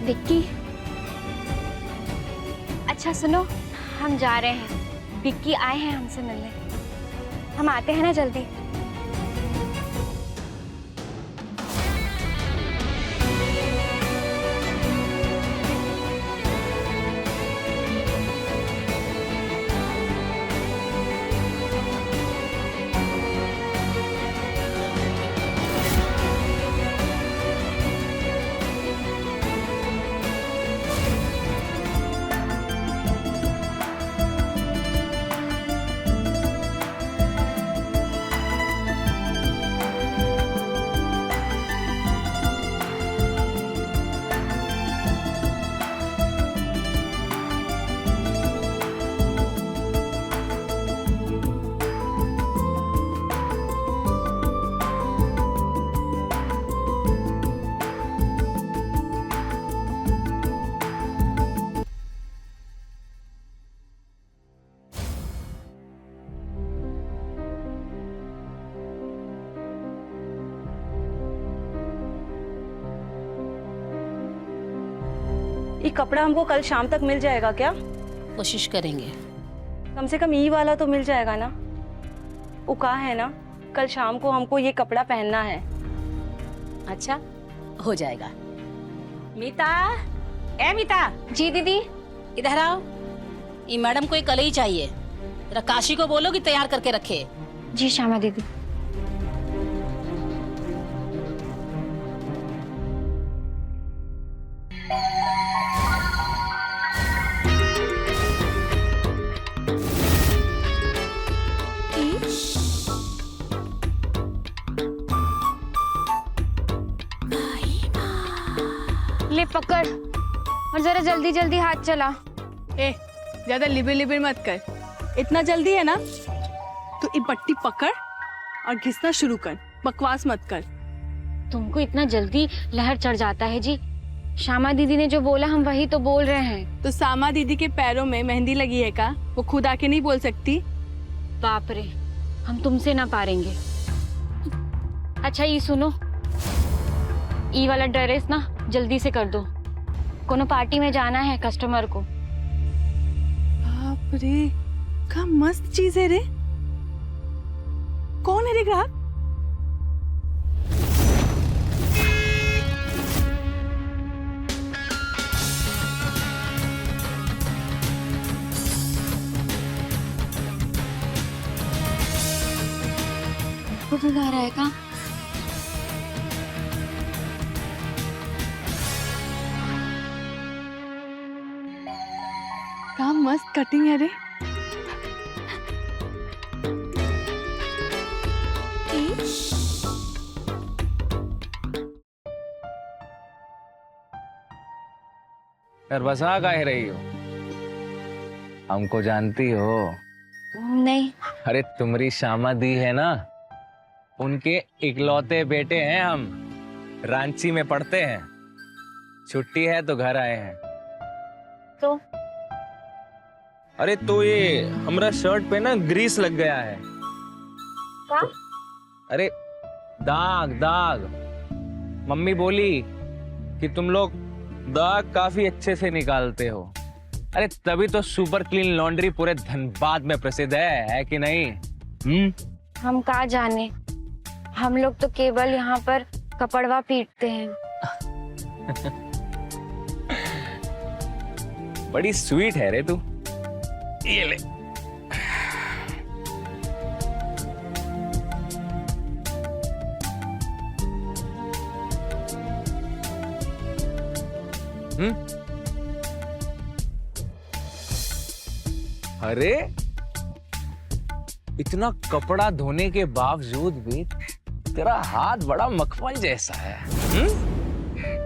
विक्की, अच्छा सुनो, हम जा रहे हैं। विक्की आए हैं हमसे मिलने, हम आते हैं ना जल्दी। ये कपड़ा हमको कल शाम तक मिल जाएगा क्या? कोशिश करेंगे। कम से कम ई वाला तो मिल जाएगा ना? वो कहा है ना, कल शाम को हमको ये कपड़ा पहनना है। अच्छा, हो जाएगा। मीता, ए मीता, जी दीदी। इधर आओ। ये मैडम को ये कल ही चाहिए। जरा काशी को बोलो कि तैयार करके रखे। जी श्यामा दीदी। ले पकड़ और जरा जल्दी जल्दी हाथ चला। ए, ज्यादा लिबिर लिबिर मत कर। इतना जल्दी है ना तो ये पट्टी पकड़ और घिसना शुरू कर, बकवास मत कर। तुमको इतना जल्दी लहर चढ़ जाता है जी। श्यामा दीदी ने जो बोला हम वही तो बोल रहे हैं। तो सामा दीदी के पैरों में मेहंदी लगी है का? वो खुद आके नहीं बोल सकती? बाप रे, हम तुमसे ना पारेंगे। अच्छा ये सुनो, ई वाला ड्रेस ना जल्दी से कर दो, कोनो पार्टी में जाना है कस्टमर को। बाप रे, क्या मस्त चीज है रे। कौन है रे ग्राहक? खुद आ रहा है का? क्या मस्त कटिंग है रे। बसा कह रही हो? हमको जानती हो? नहीं। अरे तुम्हारी श्यामा दी है ना, उनके इकलौते बेटे हैं हम। रांची में पढ़ते हैं, छुट्टी है तो घर आए हैं। तो अरे तो ये हमारा शर्ट पे ना ग्रीस लग गया है। क्या? अरे दाग दाग। मम्मी बोली कि तुम लोग दाग काफी अच्छे से निकालते हो। अरे तभी तो सुपर क्लीन लॉन्ड्री पूरे धनबाद में प्रसिद्ध है कि नहीं? हम कहाँ जाने, हम लोग तो केवल यहाँ पर कपड़वा पीटते हैं। बड़ी स्वीट है रे तू। ये ले। अरे इतना कपड़ा धोने के बावजूद भी तेरा हाथ बड़ा मखमल जैसा है।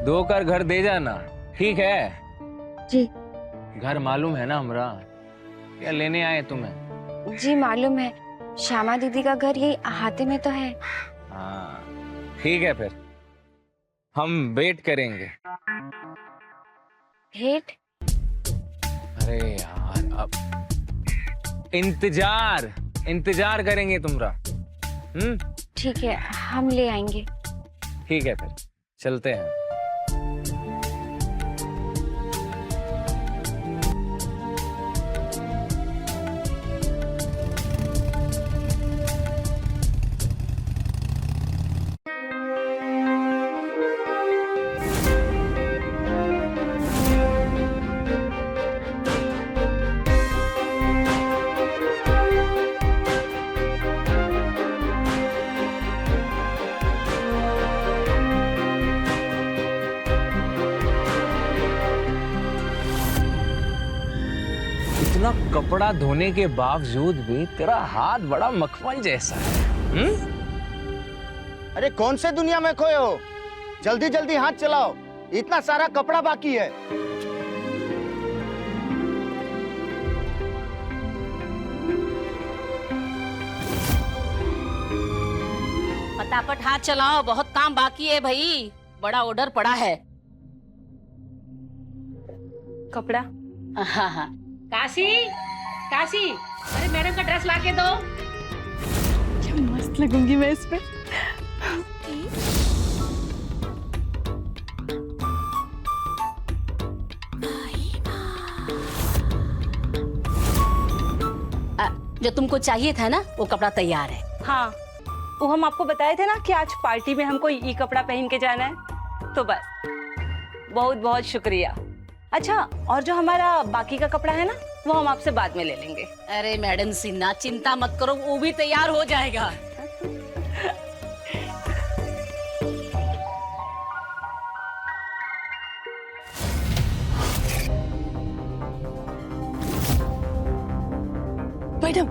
धोकर घर दे जाना, ठीक है? जी। घर मालूम है ना हमरा? क्या लेने आए तुम्हें? जी मालूम है, श्यामा दीदी का घर यही अहाते में तो है। हाँ ठीक है, फिर हम वेट करेंगे। भेंट? अरे यार, अब इंतजार करेंगे तुम्हारा। ठीक है, हम ले आएंगे। ठीक है, फिर चलते हैं। इतना कपड़ा धोने के बावजूद भी तेरा हाथ बड़ा मखमल जैसा है। अरे कौन से दुनिया में खोए हो? जल्दी जल्दी हाथ चलाओ, इतना सारा कपड़ा बाकी है। फटाफट हाथ चलाओ, बहुत काम बाकी है भाई, बड़ा ऑर्डर पड़ा है। कपड़ा हाँ हाँ। काशी, काशी, अरे मैडम का ड्रेस लाके दो। क्या मस्त लगूंगी मैं इस पे। जो तुमको चाहिए था ना वो कपड़ा तैयार है। हाँ, वो हम आपको बताए थे ना कि आज पार्टी में हमको ये कपड़ा पहन के जाना है, तो बस बहुत बहुत शुक्रिया। अच्छा, और जो हमारा बाकी का कपड़ा है ना, वो हम आपसे बाद में ले लेंगे। अरे मैडम सिन्हा, चिंता मत करो, वो भी तैयार हो जाएगा। मैडम,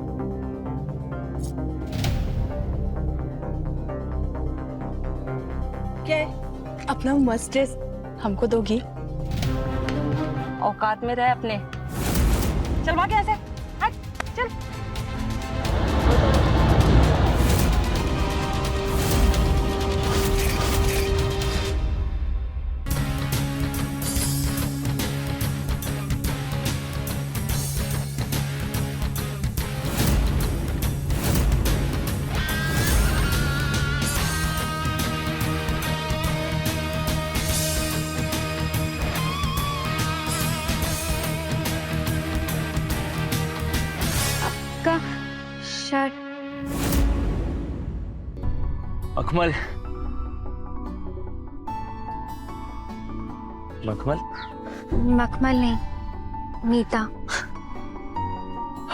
क्या है? अपना मस्त ड्रेस हमको दोगी? औकात में रहे अपने। चल वहाँ कैसे? हट, चल। का शर्ट मखमल, मखमल, मखमल नहीं, मीता।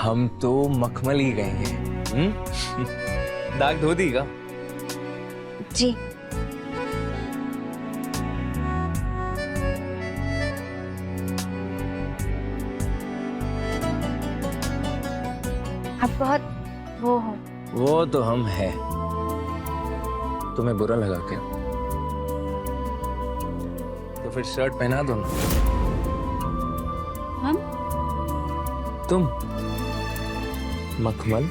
हम तो मखमल ही कहेंगे। दाग धो दी का? जी। आप बहुत वो हो। वो तो हम है। तुम्हें बुरा लगा क्या? तो फिर शर्ट पहना दो ना। हम? तुम मखमल।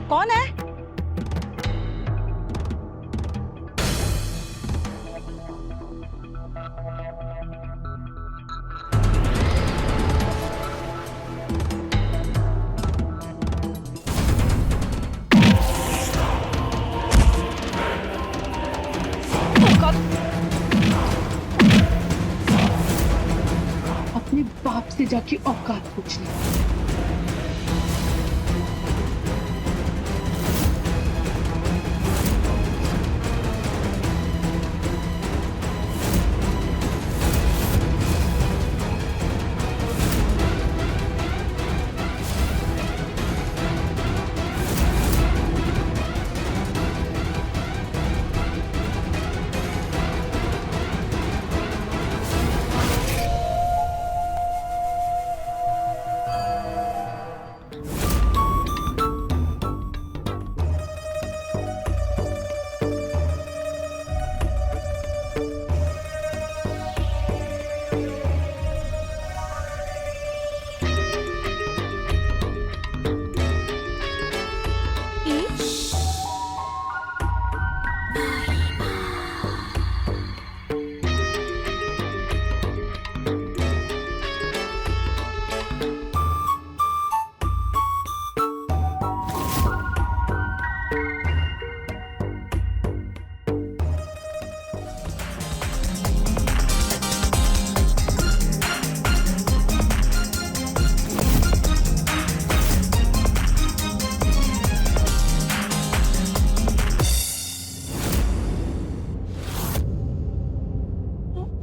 कौन है? अपने बाप से जाके औकात पूछनी।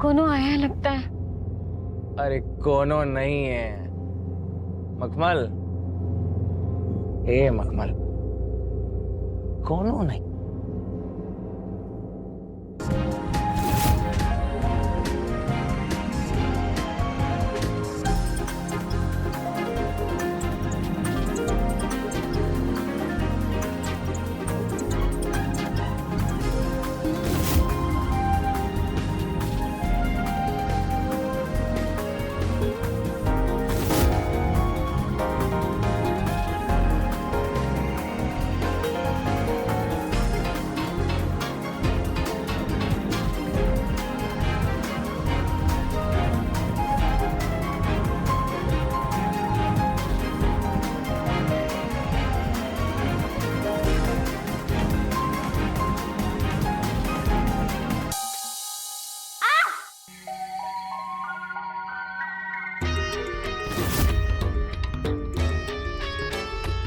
कोनो आया लगता है। अरे कोनो नहीं है मखमल, ए मखमल, कोनो नहीं।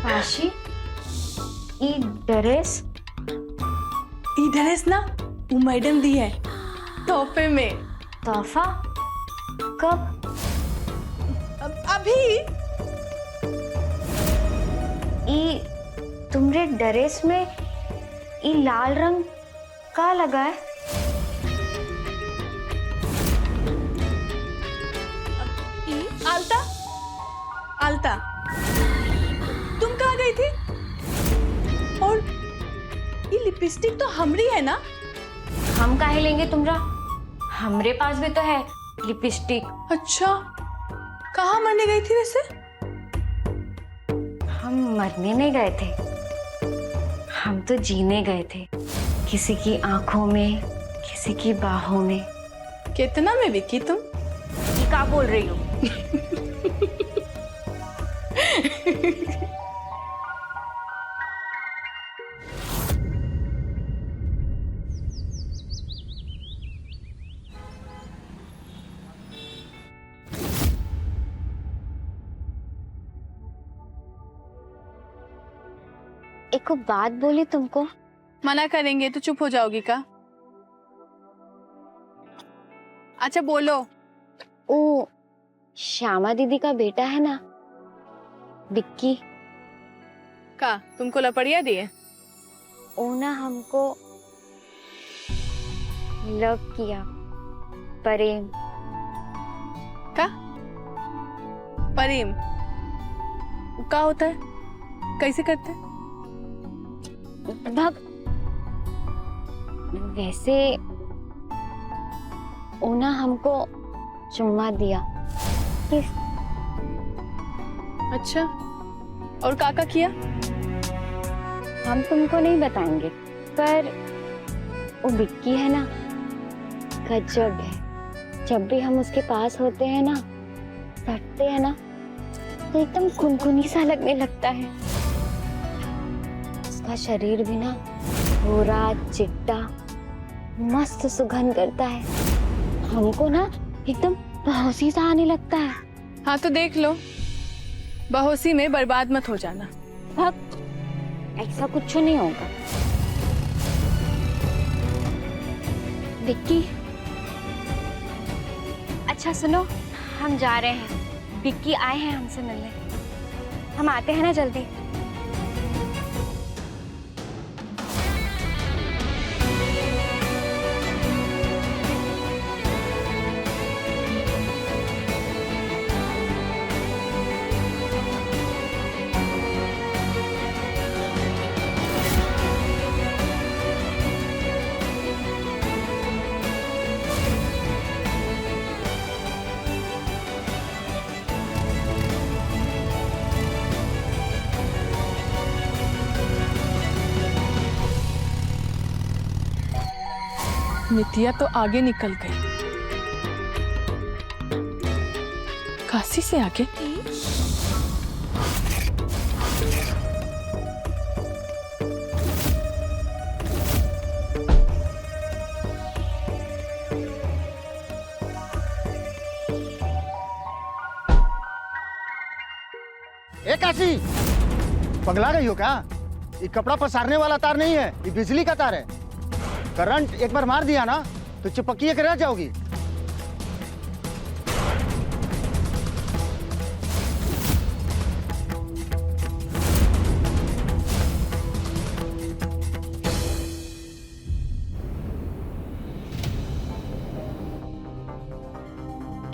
काशी, ये ड्रेस ई ड्रेस ना वो मैडम दी है तोहफे में। तोहफा कब? अभी ई तुमरे ड्रेस में ई लाल रंग का लगा है? आलता, आलता तुम कहाँ गई थी? और ये लिपस्टिक तो हमरी है ना? हम काहे लेंगे तुमरा? हमरे पास भी तो है लिपस्टिक। अच्छा, कहाँ मरने गई थी वैसे? हम मरने नहीं गए थे, हम तो जीने गए थे। किसी की आंखों में, किसी की बाहों में। कितना में बिकी तुम? ये क्या बोल रही हो? एक बात बोली तुमको? मना करेंगे तो चुप हो जाओगी का? अच्छा बोलो। ओ श्यामा दीदी का बेटा है ना, बिक्की, का तुमको लपड़िया दिए? वो ना हमको लव किया, प्रेम। का प्रेम का होता है? कैसे करते हैं? भग वैसे वो ना हमको चुम्मा दिया। किस? अच्छा, और काका किया? हम तुमको नहीं बताएंगे, पर वो बिक्की है ना, गजब है। जब भी हम उसके पास होते हैं ना, सटते हैं ना, तो एकदम खुनखुनी सा लगने लगता है। उसका शरीर भी ना भूरा चिट्टा मस्त सुगंध करता है। हमको ना एकदम बेहोशी सा आने लगता है। हाँ तो देख लो, बेहोशी में बर्बाद मत हो जाना। भक्त, ऐसा कुछ नहीं होगा। विक्की, अच्छा सुनो, हम जा रहे हैं। विक्की आए हैं हमसे मिलने, हम आते हैं ना जल्दी। नितिया तो आगे निकल गई। काशी से आगे? ए काशी, पगला गई हो क्या? ये कपड़ा पसारने वाला तार नहीं है, ये बिजली का तार है। करंट एक बार मार दिया ना तो चिपकिए के रह जाओगी।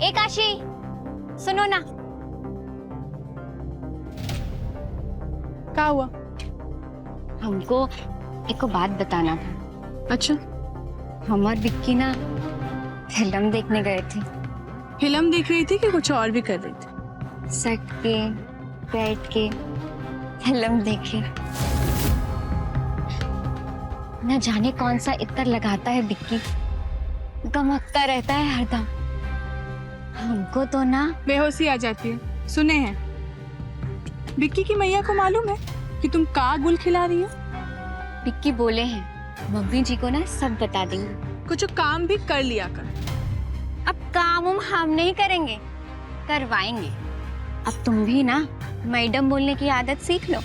ए काशी, सुनो ना। क्या हुआ? हमको एक बात बताना था। अच्छा, हम और विक्की ना फिल्म देखने गए थे। फिल्म देख रही थी कि कुछ और भी कर रही थी? सट के बैठ के फिल्म देखे। न जाने कौन सा इत्र लगाता है विक्की, गमकता रहता है हरदम। हमको तो ना बेहोशी आ जाती है। सुने हैं, विक्की की मैया को मालूम है कि तुम का गुल खिला रही हो? विक्की बोले हैं मम्मी जी को ना सब बता देंगे। कुछ काम भी कर लिया कर। अब काम हम नहीं करेंगे, करवाएंगे। अब तुम भी ना मैडम बोलने की आदत सीख लो।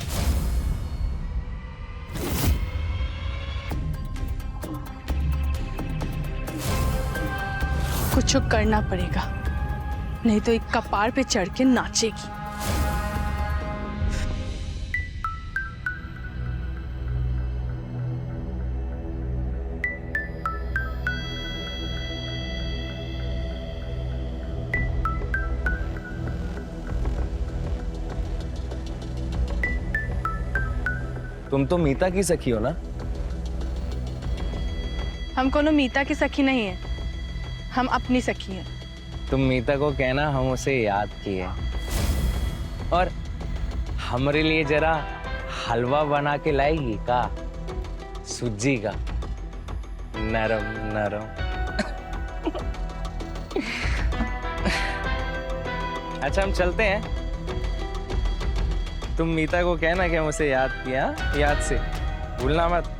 कुछ करना पड़ेगा, नहीं तो एक कपार पे चढ़ के नाचेगी। तुम तो मीता की सखी हो ना? हम कोनो मीता की सखी नहीं है, हम अपनी सखी हैं। तुम मीता को कहना हम उसे याद किए, और हमारे लिए जरा हलवा बना के लाएगी का? सूजी का, नरम नरम। अच्छा, हम चलते हैं। तुम मीता को कहना कि हम उसे याद किया, याद से भूलना मत।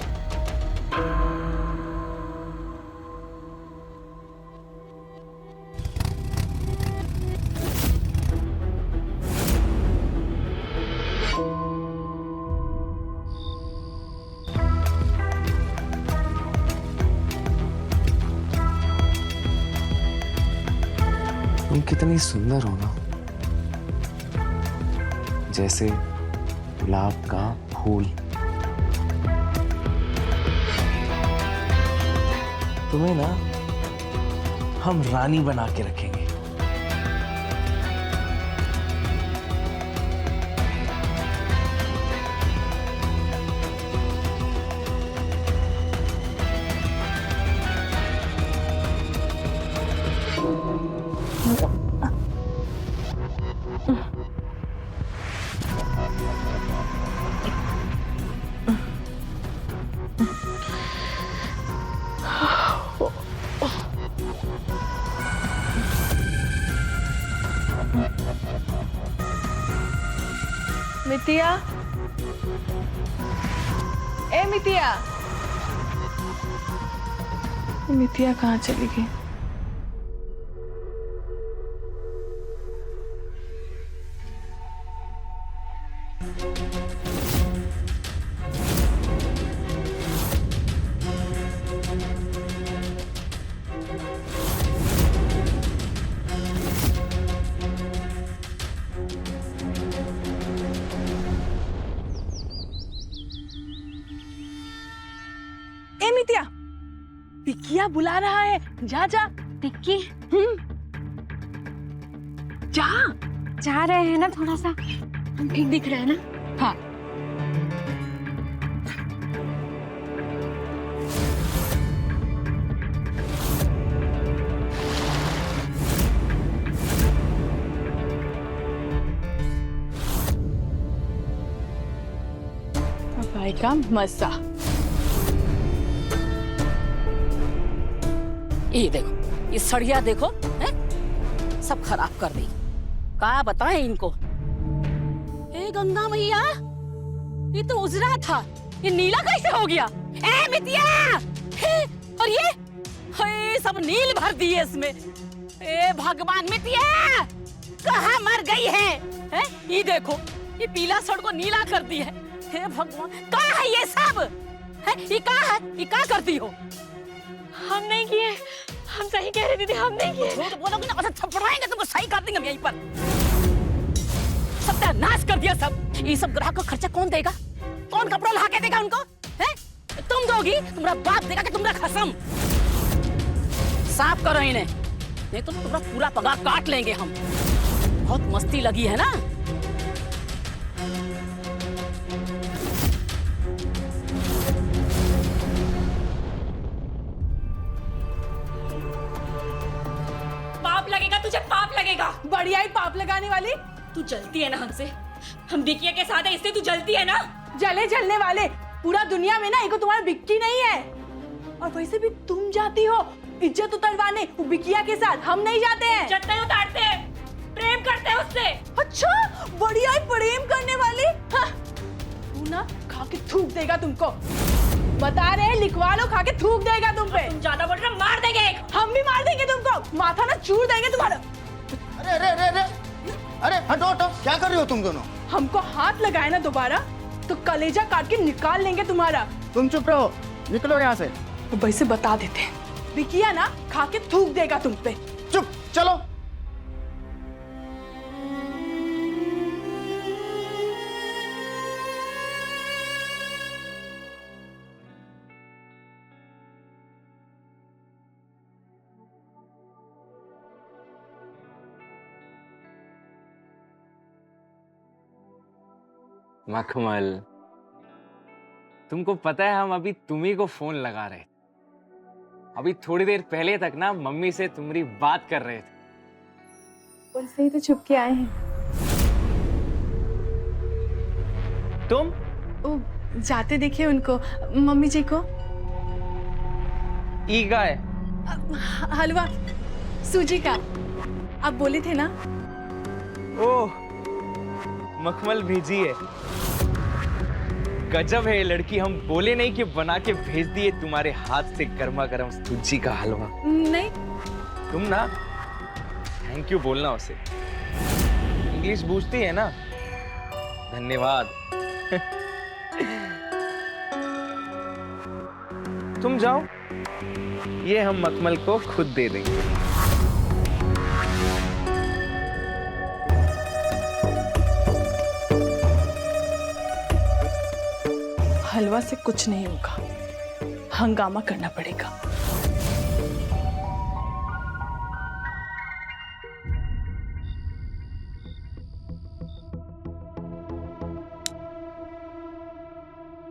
तुम कितनी सुंदर हो ना, जैसे गुलाब का फूल। तुम्हें ना हम रानी बना के रखेंगे। मितिया, ए मितिया, मितिया कहाँ चली गई? ए मितिया, विक्किया बुला रहा है, जा जा। विक्की जा। जा रहे हैं ना, थोड़ा सा हम ठीक दिख रहे हैं ना? हाँ, अब आएगा मजा। ये देखो, ये सड़िया देखो, है? सब खराब कर दी। क्या बताएं इनको? ए गंगा मैया, ये तो उजरा था, ये नीला कैसे हो गया? ए मितिया, और ये सब नील भर दिए इसमें। ए भगवान, मितिया कहाँ मर गई है? ये देखो, ये पीला सड़ को नीला कर दी है। हे भगवान, कहाँ है ये सब? ये कहाँ है? ये क्या करती हो? हम नहीं किए, हम सही कह रहे दीदी, हम नहीं किए। झूठ बोलोगे ना, अच्छा थपड़ाएंगे तुमको, सही कर देंगे हम यहीं पर। सत्यानाश कर दिया सब। ये सब ग्राहक का खर्चा कौन देगा? कौन कपड़ा ला के देगा उनको? हैं? तुम दोगी? तुम्हारा बाप देगा कि तुम्हारा खसम? साफ करो इन्हें, नहीं तो तुम्हारा पूरा पगार काट लेंगे हम। बहुत मस्ती लगी है ना। पाप लगेगा तुझे, पाप लगेगा। बढ़िया ही पाप लगाने वाली। तू जलती है ना हमसे, हम बिकिया के साथ है इसलिए तू जलती है ना। जले जलने वाले पूरा दुनिया में ना एक तुम्हारा बिक्की नहीं है। और वैसे भी तुम जाती हो इज्जत उतरवाने वो बिकिया के साथ, हम नहीं जाते हैं। इज्जत नहीं उतारते, प्रेम करते हैं उससे। अच्छा, बढ़िया ही प्रेम करने वाली। हाँ, तू ना खा के थूक देगा तुमको। बता रहे हैं, लिखवा लो, खा के थूक देगा तुम पे। तुम ज्यादा बोल रहे हो, मार देंगे। हम भी मार देंगे तुमको, माथा ना चूर देंगे तुम्हारा। अरे अरे अरे अरे अरे हटो हटो, क्या कर रही हो तुम दोनों? हमको हाथ लगाए ना दोबारा तो कलेजा काट के निकाल लेंगे तुम्हारा। तुम चुप रहो, निकलो यहाँ से। तो वैसे बता देते हैं, बिकिया ना खा के थूक देगा तुम पे। चुप, चलो। मखमल, तुमको पता है हम अभी तुम्ही को फोन लगा रहे थे। अभी थोड़ी देर पहले तक ना मम्मी से तुम्हारी बात कर रहे थे। उनसे ही तो छुप के आए हैं। तुम ओ, जाते देखे उनको, मम्मी जी को। ई का है? हलवा सूजी का, आप बोले थे ना। ओह, मखमल भेजी है। गजब है ये लड़की, हम बोले नहीं कि बना के भेज दिए तुम्हारे हाथ से गर्मा गर्म सूजी का हलवा। नहीं, तुम ना थैंक यू बोलना उसे। इंग्लिश बूझती है ना। धन्यवाद। तुम जाओ, ये हम मखमल को खुद दे देंगे। हलवा से कुछ नहीं होगा, हंगामा करना पड़ेगा।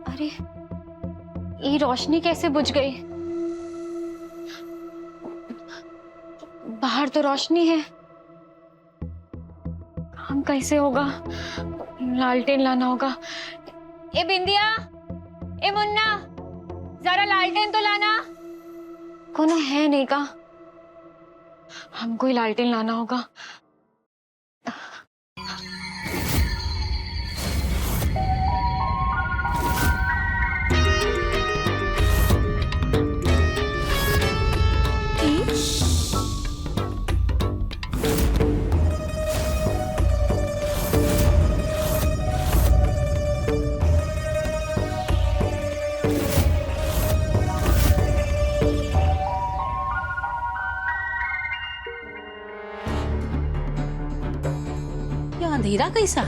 अरे, ये रोशनी कैसे बुझ गई? बाहर तो रोशनी है, हम कैसे होगा? लालटेन लाना होगा। ए बिंदिया, ए मुन्ना, जरा लालटेन तो लाना। कोनो है नहीं का? हमको ही लालटेन लाना होगा। अंधेरा कैसा?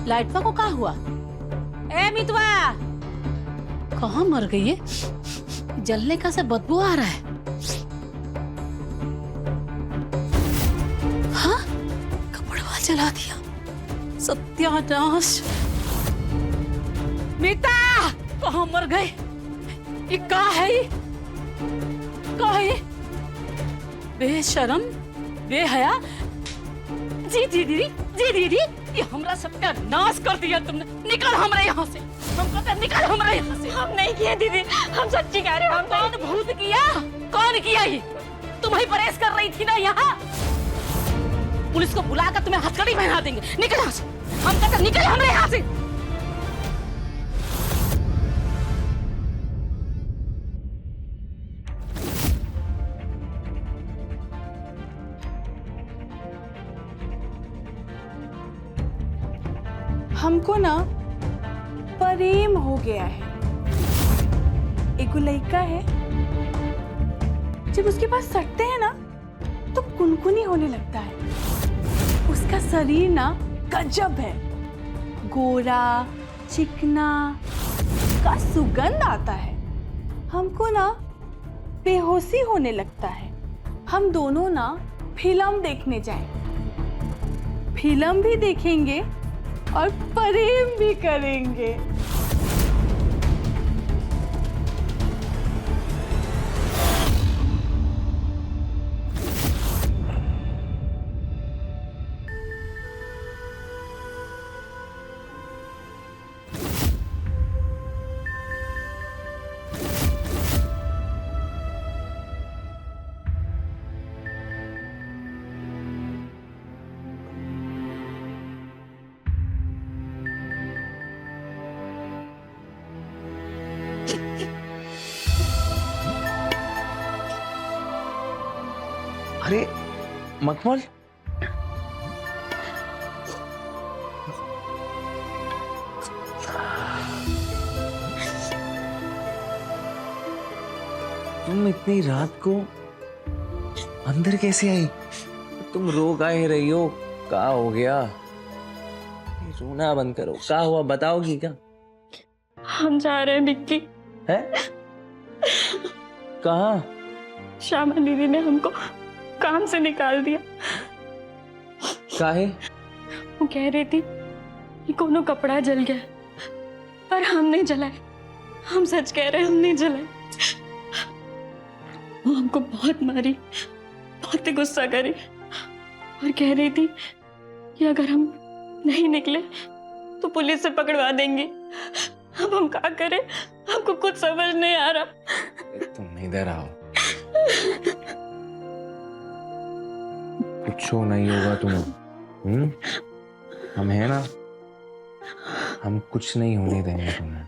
लाइटवा को क्या हुआ? ए मितवा, कहाँ मर गई है? जलने का से बदबू आ रहा है। हाँ, कपड़वा जला दिया। सत्यानाश। मीता, कहाँ मर गए? ये क्या है? क्या है? बेशरम, बेहया। जी दीदी, जी दीदी, ये हमरा सबका नाश कर दिया तुमने। निकल हमरे यहाँ से। हम कहते हैं निकल हमरे यहाँ से। हम नहीं किया दीदी, हम सच्ची कह रहे हैं। हम कौन भूत किया? कौन किया ये? तुम ही परेश कर रही थी ना यहाँ। पुलिस को बुलाकर तुम्हें हथकड़ी पहना देंगे। निकल यहाँ से। हम कहते हैं निकल हमरे यहाँ से। हमको ना प्रेम हो गया है। एक लड़का है, जब उसके पास सटते हैं ना तो कुनकुनी होने लगता है। उसका शरीर ना गजब है, गोरा चिकना, का सुगंध आता है। हमको ना बेहोशी होने लगता है। हम दोनों ना फिल्म देखने जाएं। फिल्म भी देखेंगे और प्रेम भी करेंगे। अरे मखमल, तुम इतनी रात को अंदर कैसे आई? तुम रो काहे रही हो? क्या हो गया? ये रोना बंद करो। क्या हुआ बताओगी क्या? हम जा रहे हैं बिक्की। है? कहाँ? श्यामा दीदी ने हमको काम से निकाल दिया। काहे? वो कह रही थी कि कोनो कपड़ा जल गया, पर हम नहीं जलाए। हम सच कह रहे हैं, हम नहीं जलाए। वो हमको बहुत मारी, बहुत ही गुस्सा करी और कह रही थी कि अगर हम नहीं निकले तो पुलिस से पकड़वा देंगे। अब हम क्या करें? हमको कुछ समझ नहीं आ रहा। तुम इधर आओ। कुछ नहीं होगा तुम्हें। हम है ना, हम कुछ नहीं होने देंगे तुम्हें।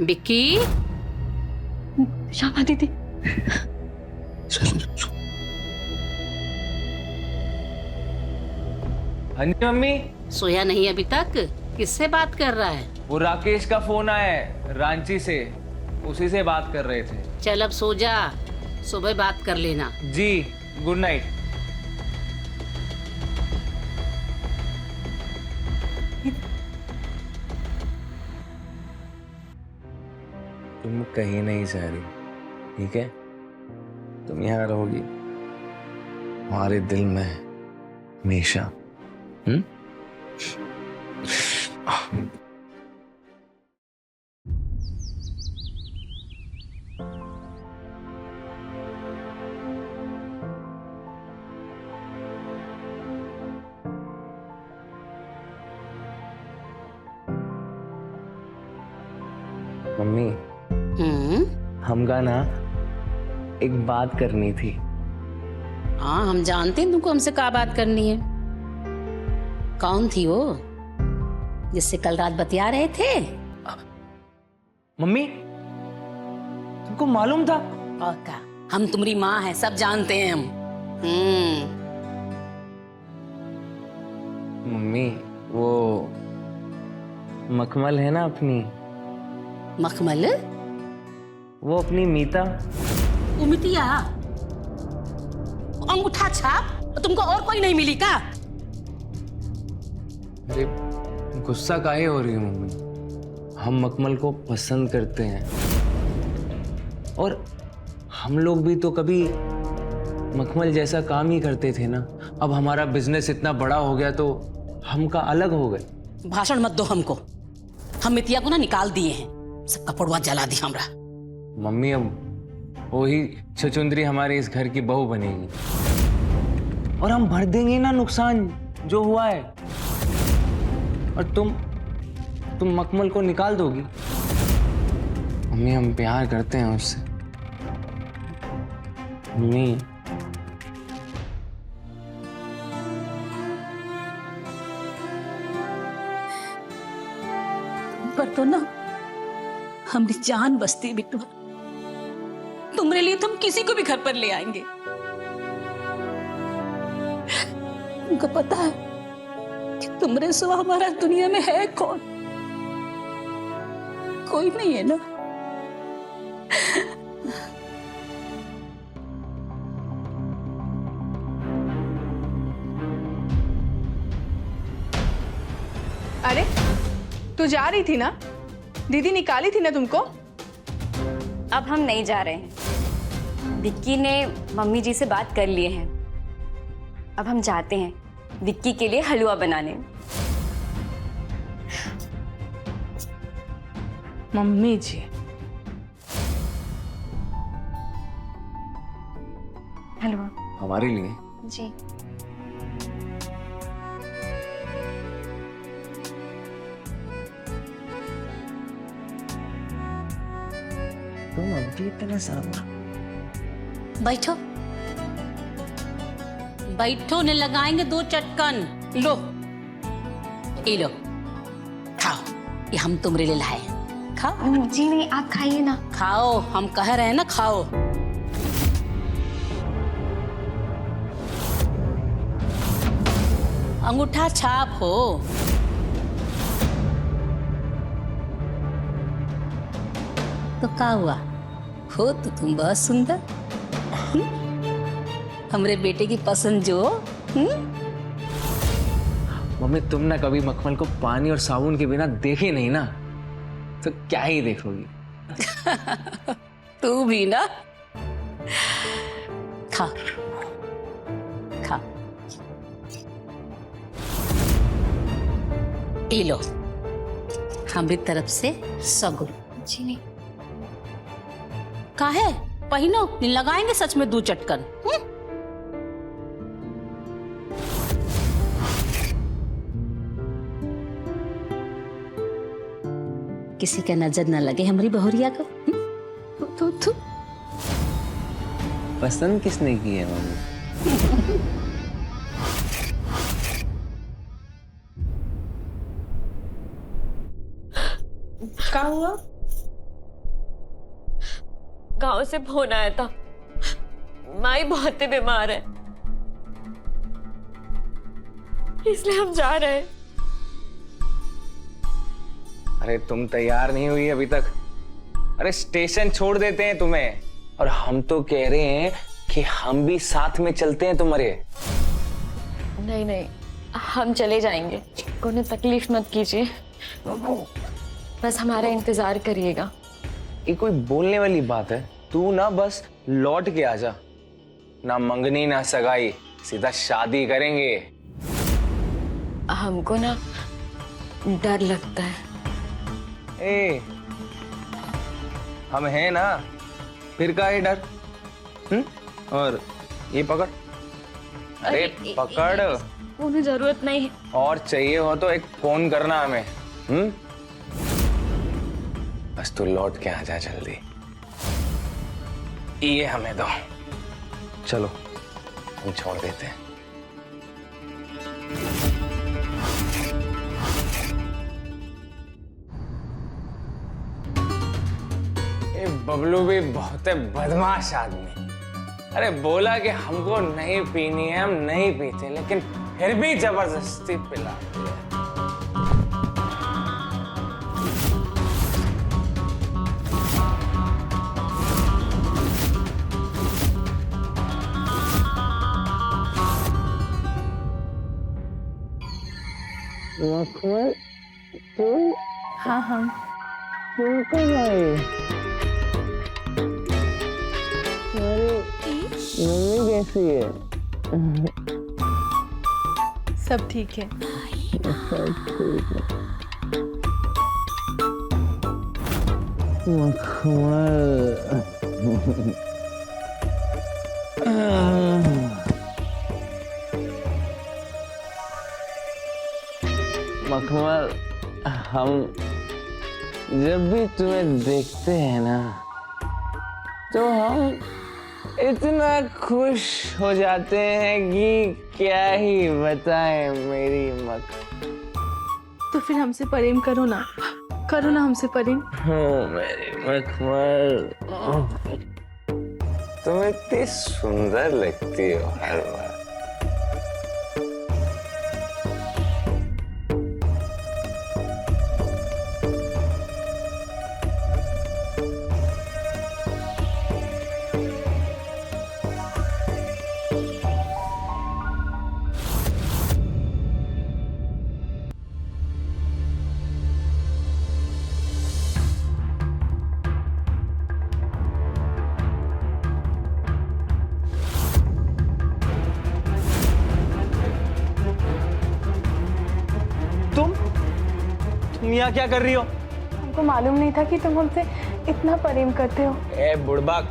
बिक्की, श्यामा दीदी, हाँ जी मम्मी। सोया नहीं अभी तक? किससे बात कर रहा है? वो राकेश का फोन आया है रांची से, उसी से बात कर रहे थे। चल अब सो जा, सुबह बात कर लेना। जी, गुड नाइट। तुम कहीं नहीं जा रही, ठीक है? तुम यहाँ रहोगी हमारे दिल में हमेशा। मम्मी, हमका ना एक बात करनी थी। हाँ, हम जानते हैं तुमको हमसे क्या बात करनी है। कौन थी वो जिससे कल रात बतिया रहे थे? मम्मी, तुमको मालूम था? और क्या, हम तुम्हारी माँ हैं, सब जानते हैं हम। मम्मी, वो मखमल है ना अपनी, मखमल? वो अपनी मीता। उमितिया? अंगूठा छाप? तुमको और कोई नहीं मिली का? अरे गुस्सा काहे हो रही हो मम्मी? हम मखमल को पसंद करते हैं और हम लोग भी तो कभी मखमल जैसा काम ही करते थे ना। अब हमारा बिजनेस इतना बड़ा हो गया तो हम का अलग हो गए। भाषण मत दो हमको। हम मितिया को ना निकाल दिए हैं, सब कपड़वा जला दी हमरा। मम्मी, अब वही छचुंदरी हमारे इस घर की बहू बनेगी और हम भर देंगे ना नुकसान जो हुआ है। और तुम मखमल को निकाल दोगी। मम्मी, हम प्यार करते हैं उससे। मम्मी, पर तो ना हमारी जान बसती बिट्टू। तुम्हारे लिए तो हम किसी को भी घर पर ले आएंगे। तुमको पता है कि तुम्हारे सिवा हमारा दुनिया में है कौन? कोई नहीं है ना। अरे तू जा रही थी ना? दीदी निकाली थी ना तुमको? अब हम नहीं जा रहे हैं। विक्की ने मम्मी जी से बात कर लिए हैं। अब हम जाते हैं विक्की के लिए हलवा बनाने। मम्मी जी, हलवा हमारे लिए? जी। तुम अभी इतना सारा बैठो बैठो, ने लगाएंगे 2 चटकन। लो ये लो, खाओ, ये हम तुमरे लिए लाए हैं। खाओ। जी नहीं, आप खाइए ना। खाओ, हम कह रहे हैं ना, खाओ। अंगूठा छाप हो। तो क्या हुआ, हो तो तुम बहुत सुंदर। हमरे बेटे की पसंद जो। मम्मी, तुम ना कभी मखमल को पानी और साबुन के बिना देखे नहीं ना, तो क्या ही देखोगी। तू भी ना। खा खा, ये लो हमारी तरफ से सगुन। जी नहीं। काहे पहिनो, नहीं लगाएंगे सच में 2 चटकन। किसी का नजर न लगे हमारी बहुरिया को। तू पसंद किसने की है मम्मी? क्या हुआ? गांव से फोन आया था, माई बहुत ही बीमार है, इसलिए हम जा रहे हैं। अरे तुम तैयार नहीं हुई अभी तक? अरे स्टेशन छोड़ देते हैं तुम्हें, और हम तो कह रहे हैं कि हम भी साथ में चलते हैं तुम्हारे। नहीं नहीं, हम चले जाएंगे, कोई तकलीफ मत कीजिए, बस हमारा इंतजार करिएगा। ये कोई बोलने वाली बात है? तू ना बस लौट के आ जा, ना मंगनी ना सगाई, सीधा शादी करेंगे। हमको ना डर लगता है। ए, हम हैं ना, फिर का है डर? और ये पकड़, अरे पकड़। उन्हें जरूरत नहीं है। और चाहिए हो तो एक फोन करना हमें। बस तू लौट के आ जा जल्दी। ये हमें दो, चलो हम छोड़ देते हैं। ये बबलू भी बहुत बदमाश आदमी। अरे बोला कि हमको नहीं पीनी है, हम नहीं पीते, लेकिन फिर भी जबरदस्ती पिला दिया। हाँ हाँ, मम्मी कैसी है? सब ठीक है। मखमल, हम जब भी तुम्हें देखते हैं ना, तो हम इतना खुश हो जाते हैं कि क्या ही बताएं मेरी मख। तो फिर हमसे प्रेम करो ना, करो ना हमसे प्रेम। हो मेरी मखमल, तुम इतनी सुंदर लगती हो हर बार। तुम यहाँ क्या कर रही हो? हमको मालूम नहीं था कि तुम हमसे इतना प्रेम करते हो। ए बुड़बक,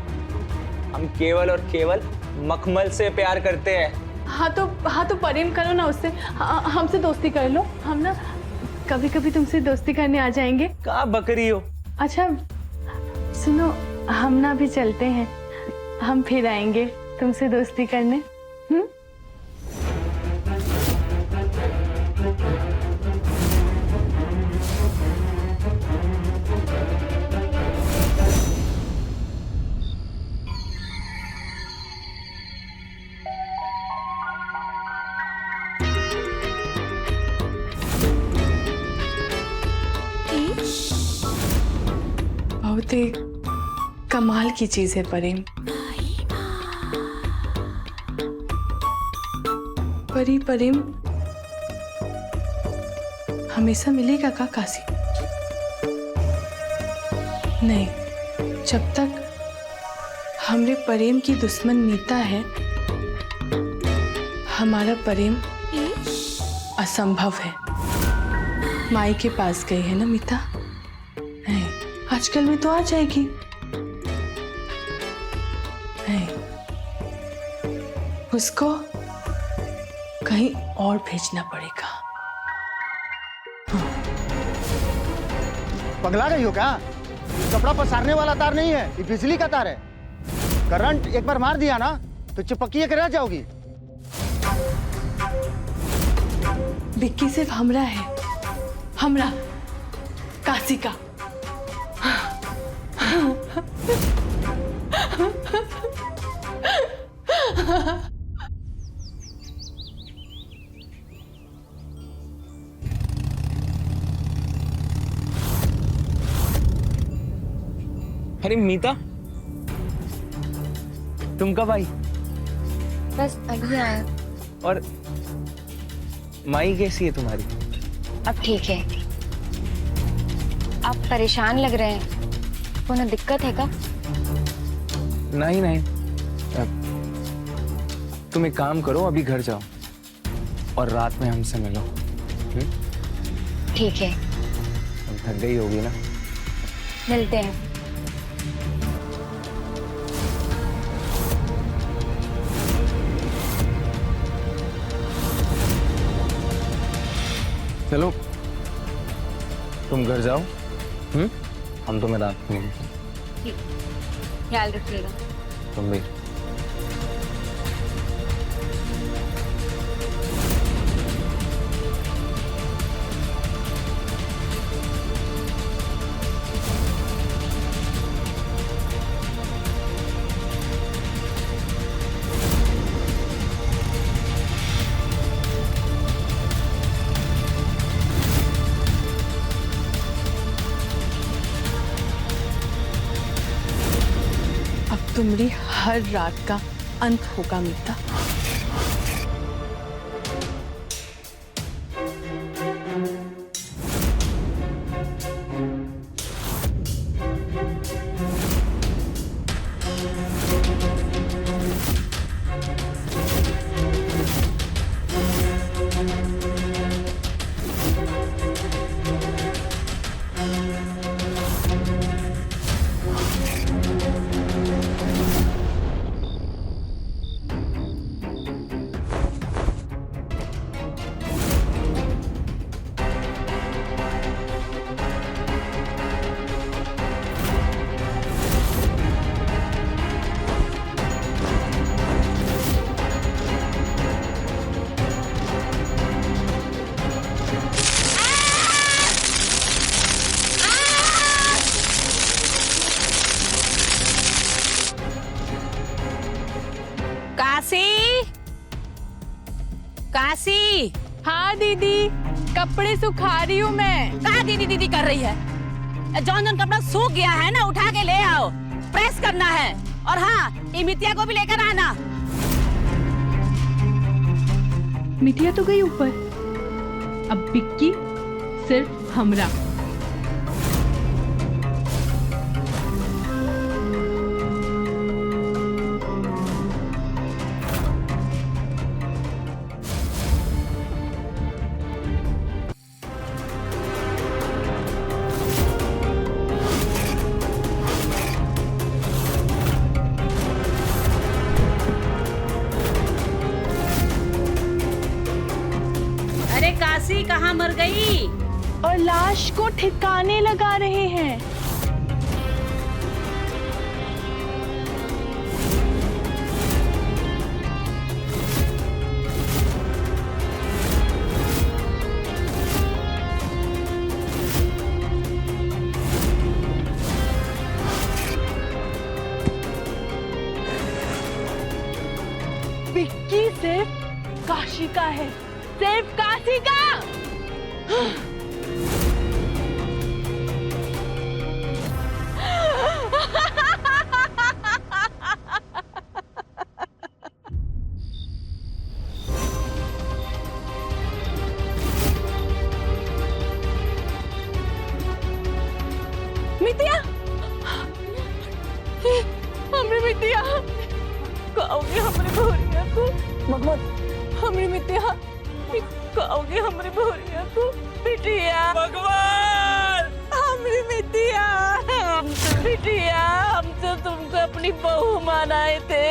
हम केवल और केवल मखमल से प्यार करते हैं। हाँ तो प्रेम करो ना उससे, हमसे दोस्ती कर लो। हम ना कभी कभी तुमसे दोस्ती करने आ जाएंगे। कहाँ बकरी हो? अच्छा सुनो, हम ना भी चलते हैं, हम फिर आएंगे तुमसे दोस्ती करने। बहुत ही कमाल की चीज है प्रेम। परी प्रेम हमेशा मिलेगा का काशी? नहीं, जब तक हमरे प्रेम की दुश्मन मीता है, हमारा प्रेम असंभव है। माई के पास गई है ना मीता? नहीं, आजकल में तो आ जाएगी। नहीं, उसको कहीं और भेजना पड़ेगा। पगला गई हो क्या? ये कपड़ा पसारने वाला तार नहीं है, ये बिजली का तार है। करंट एक बार मार दिया ना तो चिपकिए के रह जाओगी। बिक्की सिर्फ हमरा है, हमरा काशी का। अरे मीता, तुम कब आई? बस अभी आया। और माई कैसी है तुम्हारी? अब ठीक है। आप परेशान लग रहे हैं, कोई दिक्कत है का? नहीं नहीं, तुम एक काम करो, अभी घर जाओ और रात में हमसे मिलो। ठीक है, तुम थक गई होगी ना? मिलते हैं। चलो तुम घर जाओ, हम तुम्हें रात में मिलते हैं। ठीक, ख्याल रखिएगा। तुम भी। तुम्हारी हर रात का अंत होगा मीता। काशी। हाँ दीदी, कपड़े सुखा रही हूँ मैं। कहाँ दीदी दीदी कर रही है? जौन जौन कपड़ा सूख गया है ना, उठा के ले आओ, प्रेस करना है। और हाँ, ये मितिया को भी लेकर आना। मितिया तो गई ऊपर, अब बिक्की सिर्फ हमरा। कहाँ मर गई? और लाश को ठिकाने लगा रहे हैं। विक्की सिर्फ काशी का है, सिर्फ काशी का। मितिया, हमरे मितिया, कहोगे हमरे भोरिया को? भगवान, हमरे मितिया, कहोगे हमरे भोरिया को? बिटिया, भगवान, हमरे मितिया, बिटिया, हम तो तुमको अपनी बहू मानाए थे,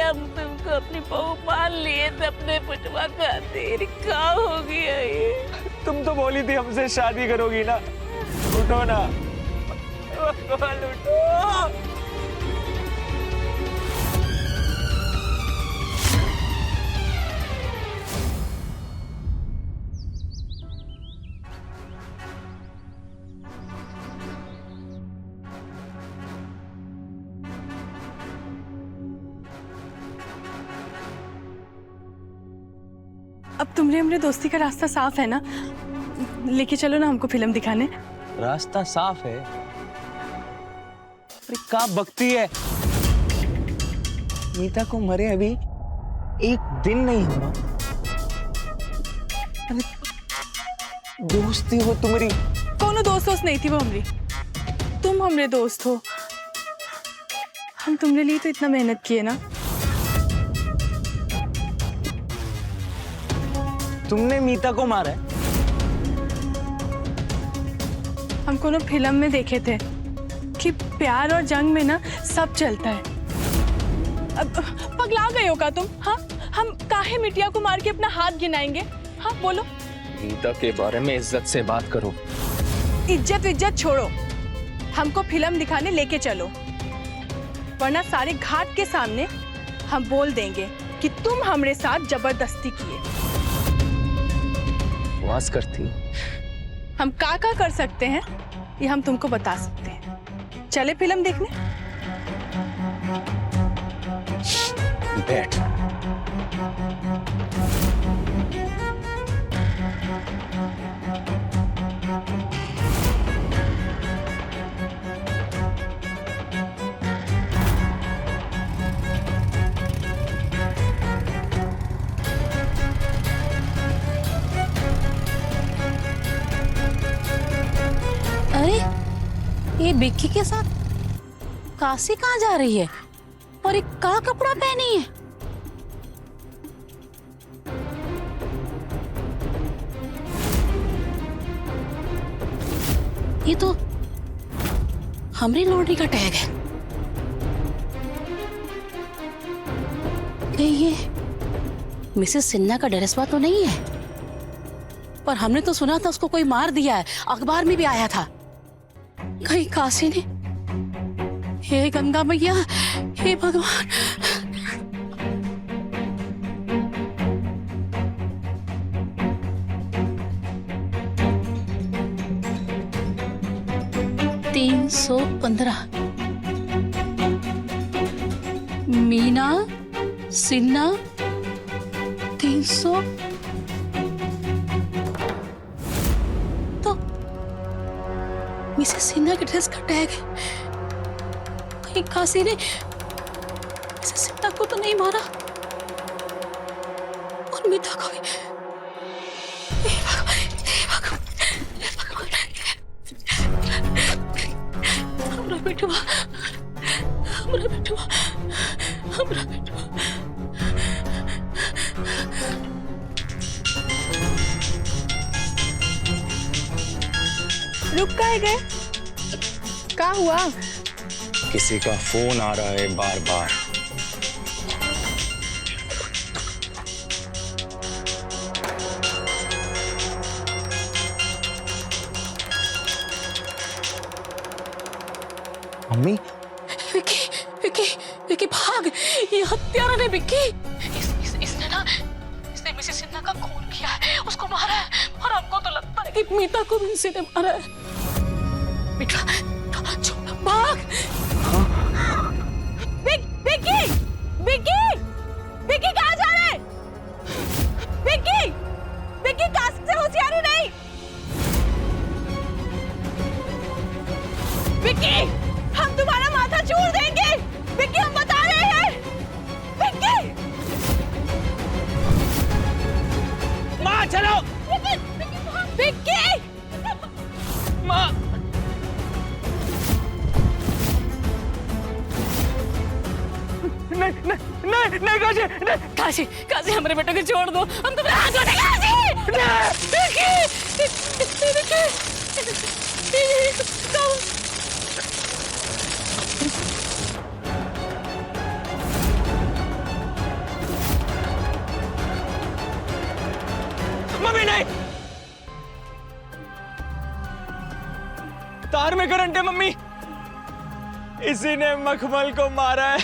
हम तुमको अपनी बहू मान लिए थे अपने पुटवा खातिर। क्या हो गया ये? तुम तो बोली थी हमसे शादी करोगी ना, उठो ना भगवान, उठो। अब तुमरे हमरे दोस्ती का रास्ता साफ है ना? लेके चलो ना हमको फिल्म दिखाने। रास्ता साफ है? अरे क्या बकती है, मीता को मरे अभी एक दिन नहीं हुआ। अरे दोस्ती हो तुम्हारी? कोनो दोस्त नहीं थी वो हमरी, तुम हमरे दोस्त हो। हम तुमरे लिए तो इतना मेहनत किए ना। तुमने मीता को मारा है? हम कोनो फिल्म में देखे थे कि प्यार और जंग में ना सब चलता है। अब पगला गए हो का तुम? हाँ, हम काहे मिटिया को मार के अपना हाथ गिनाएंगे? हाँ बोलो। मीता के बारे में इज्जत से बात करो। इज्जत छोड़ो, हमको फिल्म दिखाने लेके चलो, वरना सारे घाट के सामने हम बोल देंगे कि तुम हमरे साथ जबरदस्ती किए। वास करती हम का कर सकते हैं ये हम तुमको बता सकते हैं। चले फिल्म देखने? बैठ। अरे ये बिक्की के साथ काशी कहाँ जा रही है और एक का कपड़ा पहनी है? ये तो हमरी लॉन्ड्री का टैग है। कहीं ये मिसेस सिन्हा का ड्रेसवा तो नहीं है? पर हमने तो सुना था उसको कोई मार दिया है, अखबार में भी आया था। कहीं काशी ने? हे गंगा मैया, हे भगवान। तीन 315 मीना सिन्हा 300 तो मिसेस सिन्हा के ड्रेस का टैग है। कहीं काशी ने मिसेस सिन्हा को तो नहीं मारा और मीता को भी। हे भगवान, हे भगवान, हे भगवान। हमरा बेटवा, हमरा बेटवा, हमरा बेटवा। रुक काहे गए? क्या हुआ? किसी का फोन आ रहा है बार बार। मम्मी विक्की विक्की विक्की भाग, ये हत्यारा ने विक्की, इसने मिसेस सिन्हा का खून किया है, उसको मारा है, और हमको तो लगता है कि मीता को भी इसी ने मारा है। बेटा छोड़, भाग। विक्की विक्की विक्की कहाँ जा रहे हैं? विक्की विक्की कास्ट से होशियारी नहीं। विक्की हम तुम्हारा माथा चूर देंगे, विक्की हम बता रहे हैं। विक्की माँ चलो। विक्की माँ नहीं काशी, काशी काशी हमारे बेटे को छोड़ दो, हम तुम्हें हाथ जोड़े। काशी मम्मी नहीं, तार में करंट है मम्मी, इसी ने मखमल को मारा है।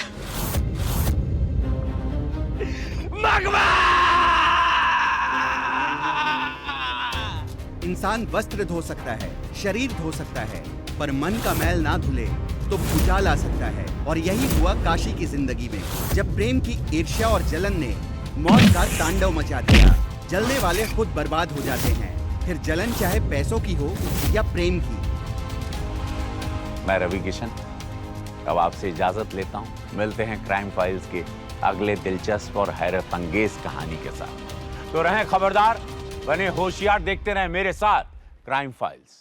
इंसान वस्त्र धो सकता है, शरीर धो सकता है, पर मन का मैल ना धुले तो भूचाल आ सकता है। और यही हुआ काशी की जिंदगी में, जब प्रेम की ईर्ष्या और जलन ने मौत का तांडव मचा दिया। जलने वाले खुद बर्बाद हो जाते हैं, फिर जलन चाहे पैसों की हो या प्रेम की। मैं रवि किशन अब आपसे इजाजत लेता हूं। मिलते हैं क्राइम फाइल्स के अगले दिलचस्प और हैरत अंगेज कहानी के साथ। तो रहें खबरदार, बने होशियार, देखते रहें मेरे साथ क्राइम फाइल्स।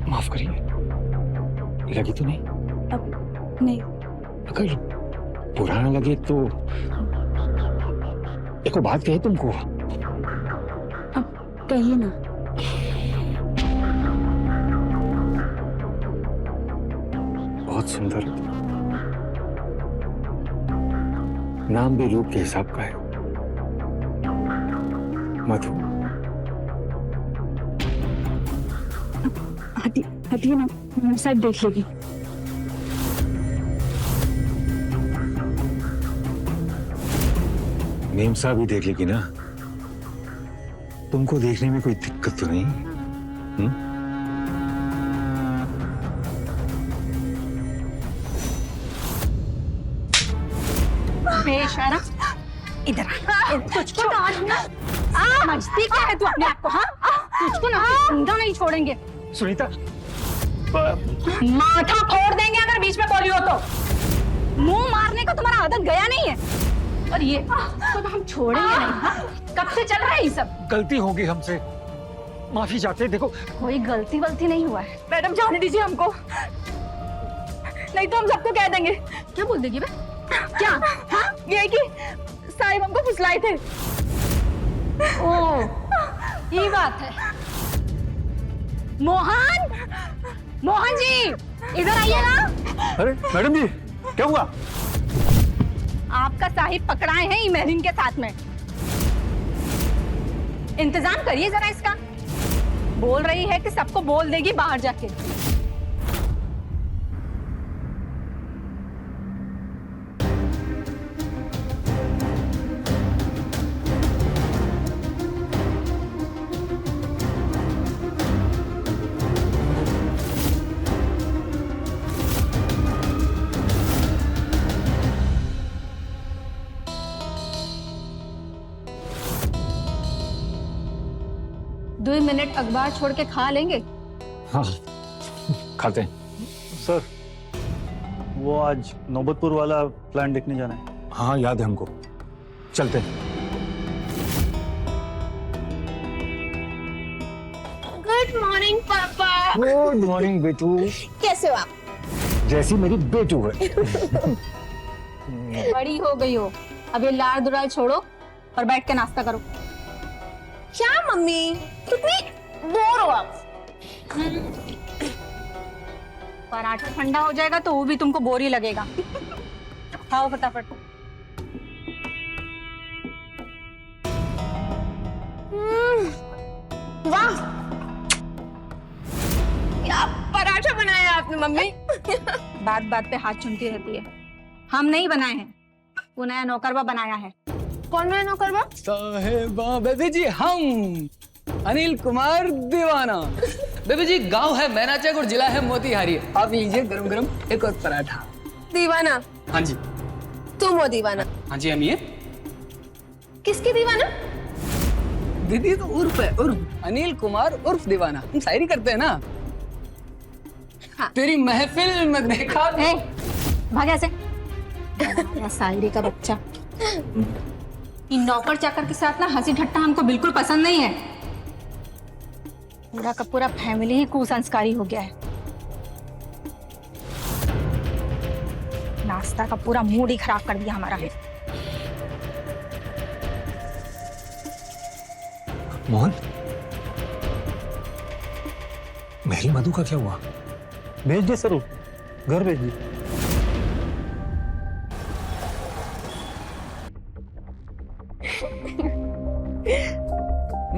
माफ करिए, लगी तो नहीं? अब नहीं। अगर पुराना लगे तो एक बात कहे तुमको। अब कहिए ना। बहुत सुंदर, नाम भी रूप के हिसाब का है, मधु। हटिए ना, मेरे साथ देख लेगी। मेम साहब भी देख लेगी ना, तुमको देखने में कोई दिक्कत तो नहीं? बेशरम, इधर आ। तुझको समझती क्या है तू अपने आप को? हाँ, तुझको ना जिंदा नहीं छोड़ेंगे। सुनीता, माथा फोड़ देंगे अगर बीच में बोली हो तो। मुंह मारने का तुम्हारा आदत गया नहीं है, और ये तो हम छोड़ेंगे नहीं। हाँ? कब से चल रहा है ये सब? गलती होगी हमसे, माफी चाहते हैं। देखो, कोई गलती वलती नहीं हुआ है। मैडम जाने दीजिए हमको, नहीं तो हम सबको कह देंगे। क्या बोल देगी बे? क्या? हाँ? ये कि साहिब हमको फुसलाए थे। ओ, ये बात है। मोहन, मोहन जी इधर आइए ना। अरे मैडम जी, क्या हुआ? आपका साहिब पकड़ाए हैं इमेलिन के साथ में। इंतजाम करिए जरा इसका। बोल रही है कि सबको बोल देगी बाहर जाके। दो मिनट अखबार छोड़ के खा लेंगे? हाँ, खाते हैं। सर, वो आज नौबतपुर वाला प्लान देखने जाना है। हाँ, याद है हमको, चलते हैं। गुड मॉर्निंग पापा। गुड मॉर्निंग बेटू। कैसे हो आप? जैसी मेरी बेटू है। बड़ी हो गई हो, अब ये लाड़ दुराल छोड़ो और बैठ के नाश्ता करो। क्या मम्मी, कितनी बोर हो आप। पराठा ठंडा हो जाएगा तो वो भी तुमको बोर ही लगेगा। खाओ फटाफट। वाह, क्या पराठा बनाया आपने मम्मी। बात बात पे हाथ चुनती रहती है। हम नहीं बनाए हैं, वो नया नौकरवा बनाया है। कौन है नौकरवा? साहेबा बेबी जी, हम अनिल कुमार दीवाना। बेबी जी, गांव है मैनाचक और जिला है मोतिहारी। आप लीजिए गरम गरम एक और पराठा। दीवाना? हाँ जी। तुम हो दीवाना? हाँ जी, हम ये। किसकी दीवाना? दीदी तो उर्फ है, उर्फ अनिल कुमार उर्फ दीवाना। हम शायरी करते हैं ना। हाँ। तेरी महफिल में देखा। ए, भाग ऐसे। शायरी का बच्चा। इन नौकर चाकर के साथ ना हंसी ठट्टा हमको बिल्कुल पसंद नहीं है। पूरा का पूरा फैमिली ही कुसंस्कारी हो गया है। नाश्ता का पूरा मूड ही खराब कर दिया हमारा है। मोहन, मेरी मधु का क्या हुआ? भेज दे सर, घर भेज दे।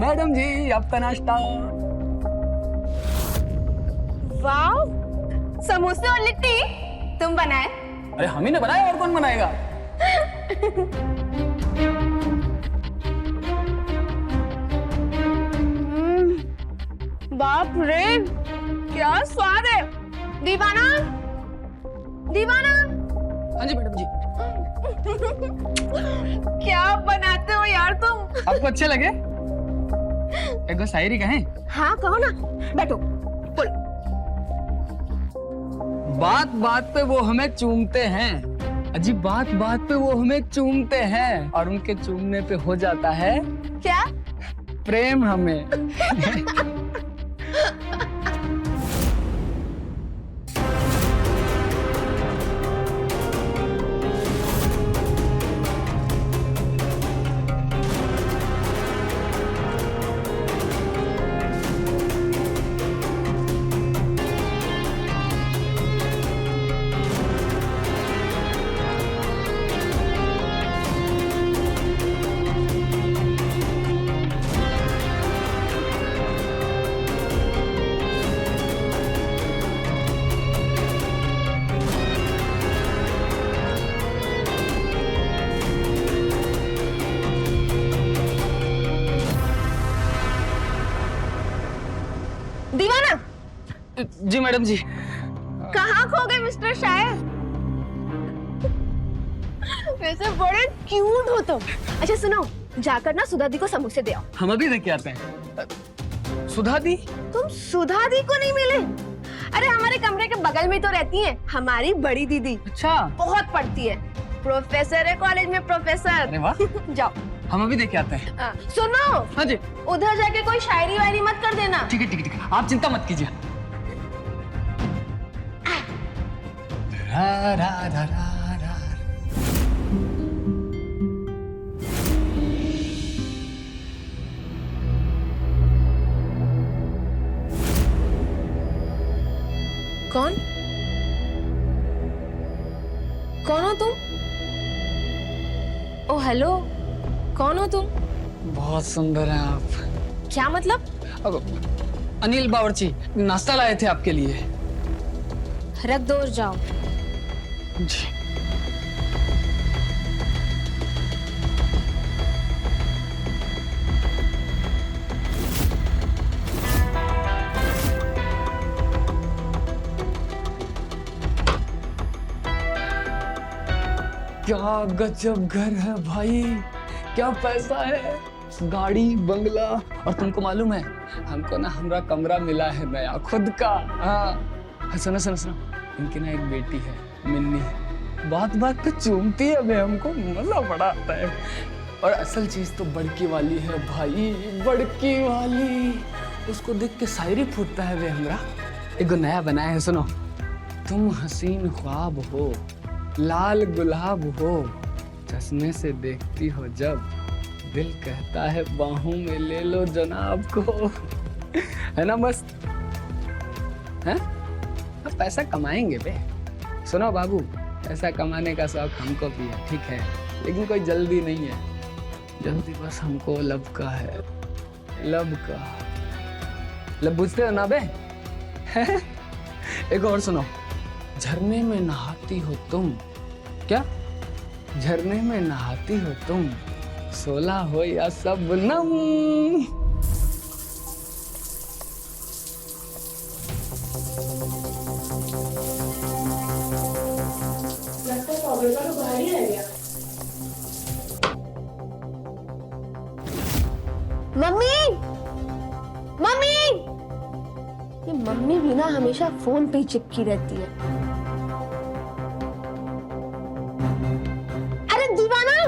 मैडम जी, आपका नाश्ता। वाह, समोसे और लिट्टी तुम बनाए? अरे हम ही ने बनाया, और कौन बनाएगा? बाप रे, क्या स्वाद है। दीवाना, दीवाना। हाँ जी मैडम जी। क्या बनाते हो यार तुम। आपको अच्छे लगे? एक बार शायरी कहें? हाँ कहो ना, बैठो बोलो। बात बात पे वो हमें चूमते हैं, अजी बात बात पे वो हमें चूमते हैं, और उनके चूमने पे हो जाता है क्या? प्रेम हमें। दीवाना, जी मैडम जी। कहाँ खो गए मिस्टर शायर? वैसे बड़े क्यूट हो तुम। अच्छा सुनो, जाकर ना सुधा दी को समोसे दे आओ। हम अभी देख के आते हैं। सुधा दी? तुम सुधा दी को नहीं मिले? अरे हमारे कमरे के बगल में तो रहती है हमारी बड़ी दीदी। अच्छा। बहुत पढ़ती है, प्रोफेसर है कॉलेज में, प्रोफेसर। अरे वाह। जाओ, हम अभी देख के आते हैं। सुनो। हाँ जी। उधर जाके कोई शायरी वायरी मत कर देना। ठीक है ठीक है ठीक है, आप चिंता मत कीजिए। रा रा रा रा रा। कौन? कौन हो तुम? ओ हेलो, कौन हो तुम? बहुत सुंदर हैं आप। क्या मतलब? अब अनिल बावर्ची नाश्ता लाए थे आपके लिए। रख दो और जाओ। जी। क्या गजब घर है भाई, क्या पैसा है, गाड़ी बंगला। और तुमको मालूम है, हमको ना हमारा कमरा मिला है नया खुद का। हाँ सुनो सुनो सुनो, इनकी ना एक बेटी है मिन्नी, बात बात पे चूमती है हमें, हमको मजा बड़ा आता है। और असल चीज तो बड़की वाली है भाई, बड़की वाली। उसको देख के शायरी फूटता है वे हमरा। एक नया बनाया है, सुनो। तुम हसीन ख्वाब हो, लाल गुलाब हो, चश्मे से देखती हो जब, दिल कहता है बाहों में ले लो जनाब को। है ना मस्त? हैं? अब पैसा कमाएंगे बे। सुनो बाबू, पैसा कमाने का शौक हमको भी है, ठीक है, लेकिन कोई जल्दी नहीं है। जल्दी बस हमको लब का है, लब का। लब बुझते हो ना बे? एक और सुनो, झरने में नहाती हो तुम, क्या? झरने में नहाती हो तुम, सोला हो या सबनम। मम्मी, मम्मी, ये मम्मी भी ना हमेशा फोन पे ही चिपकी रहती है। अरे दीवाना,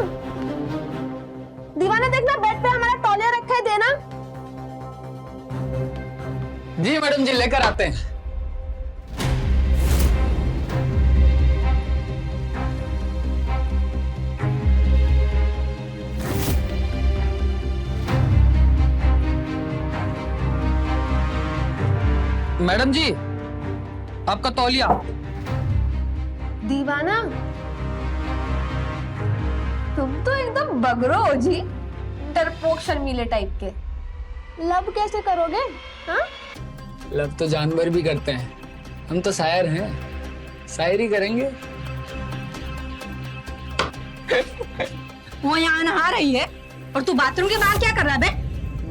दीवाना देखना, बेड पे हमारा तौलिया रखा है, देना। जी मैडम जी, लेकर आते हैं। मैडम जी, आपका तौलिया। दीवाना, तुम तो एकदम बगरो हो जी, डरपोक शर्मीले टाइप के। लब कैसे करोगे? हाँ? लब तो जानवर भी करते हैं, हम तो शायर हैं, शायरी करेंगे। वो यहाँ नहा रही है और तू बाथरूम के बाहर क्या कर रहा है बे?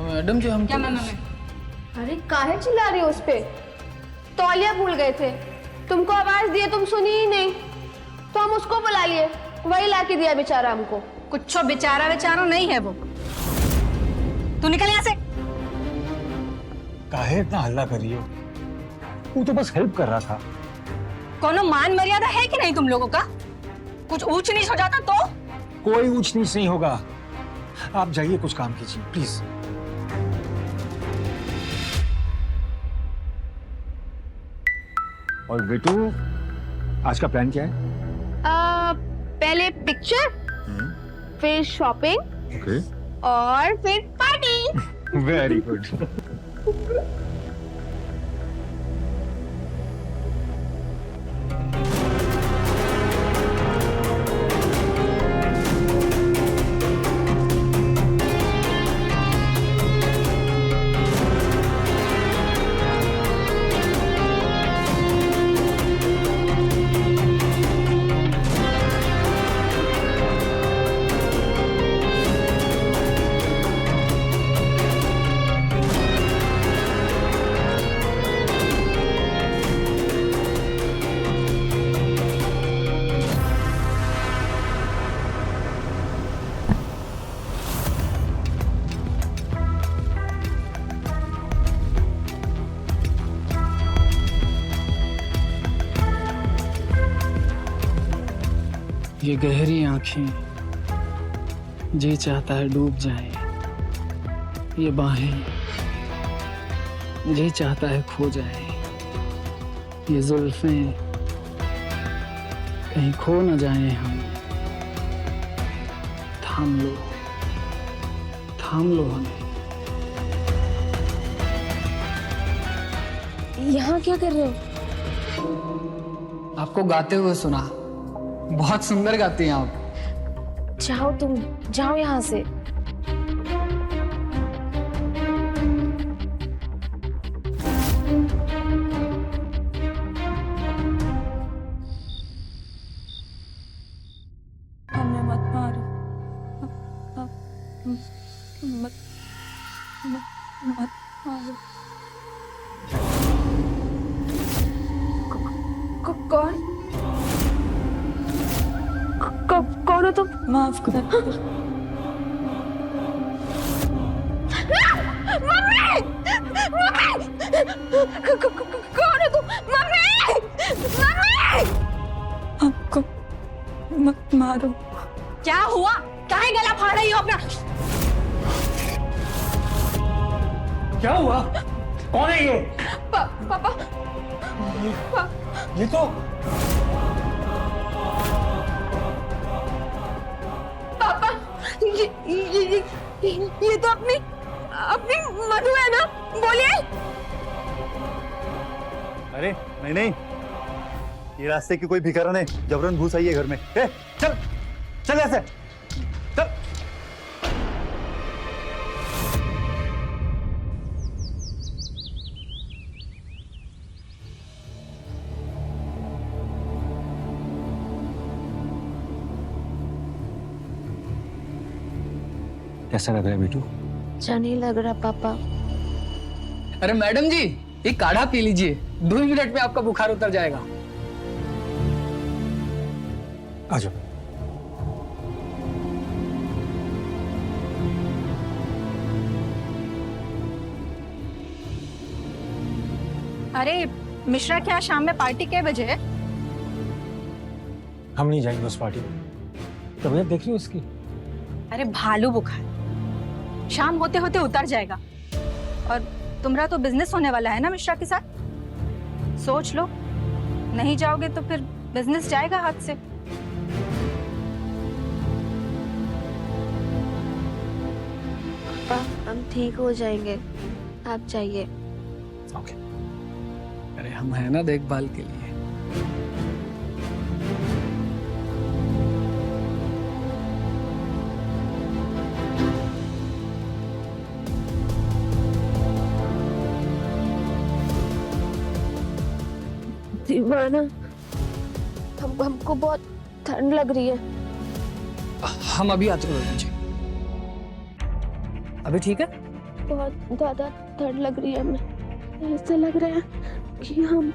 मैडम जी, हम क्या मामा मैं? अरे काहे चिल्ला रही हो उस पे? तौलिया भूल गए थे, तुमको आवाज दिए, तुम सुनी ही नहीं, तो हम उसको बुला लिए, वही लाके दिया बेचारा हमको। कुछ बेचारा बेचारा नहीं है वो। तू निकल यहाँ से। काहे इतना हल्ला कर रही हो? वो तो बस हेल्प कर रहा था। कोनो मान मर्यादा है कि नहीं तुम लोगों का? कुछ ऊंच नीच हो जाता तो? कोई ऊंच नीच नहीं होगा, आप जाइए, कुछ काम कीजिए प्लीज। और बेटू, आज का प्लान क्या है? पहले पिक्चर, फिर शॉपिंग, ओके, और फिर पार्टी। Very good. ये गहरी आंखें, जी चाहता है डूब जाए, ये बाहें, जी चाहता है खो जाए, ये जुल्फें, कहीं खो न जाए हम। थाम लो, थाम लो हमें। यहाँ क्या कर रहे हो? आपको गाते हुए सुना, बहुत सुंदर गाती हैं आप। जाओ, तुम जाओ यहाँ से। हमें मत मारो, मत मारो। कौन? कौन हो तुम? माफ कर। मम्मी! मम्मी! कौन हो तुम? मम्मी! मम्मी! आपको मत मारो। क्या हुआ? काहे गला फाड़ रही हो अपना? क्या हुआ? कौन है ये? पापा। ये तो ये तो अपनी अपनी मधु है ना, बोलिए। अरे नहीं नहीं, ये रास्ते की कोई भिखारन है, जबरन घुस आई है घर में। ए, चल चल ऐसे चल। कैसा लग रहा है बेटू? अच्छा नहीं लग रहा पापा। अरे मैडम जी, ये काढ़ा पी लीजिए, 2 मिनट में आपका बुखार उतर जाएगा। आ जाओ। अरे मिश्रा, क्या शाम में पार्टी के बजे है? हम नहीं जाएंगे उस पार्टी में। तबीयत देख रही हो उसकी? अरे भालू बुखार शाम होते होते उतर जाएगा। और तुम्हारा तो बिजनेस होने वाला है ना मिश्रा के साथ, सोच लो। नहीं जाओगे तो फिर बिजनेस जाएगा हाथ से। पापा हम ठीक हो जाएंगे, आप जाइए। ओके। अरे हम हैं ना देखभाल के लिए। दीवाना, हमको बहुत ठंड लग रही है। हम अभी आते हैं जी। अभी ठीक है? बहुत ज्यादा ठंड लग रही है हमें, ऐसा लग रहा है कि हम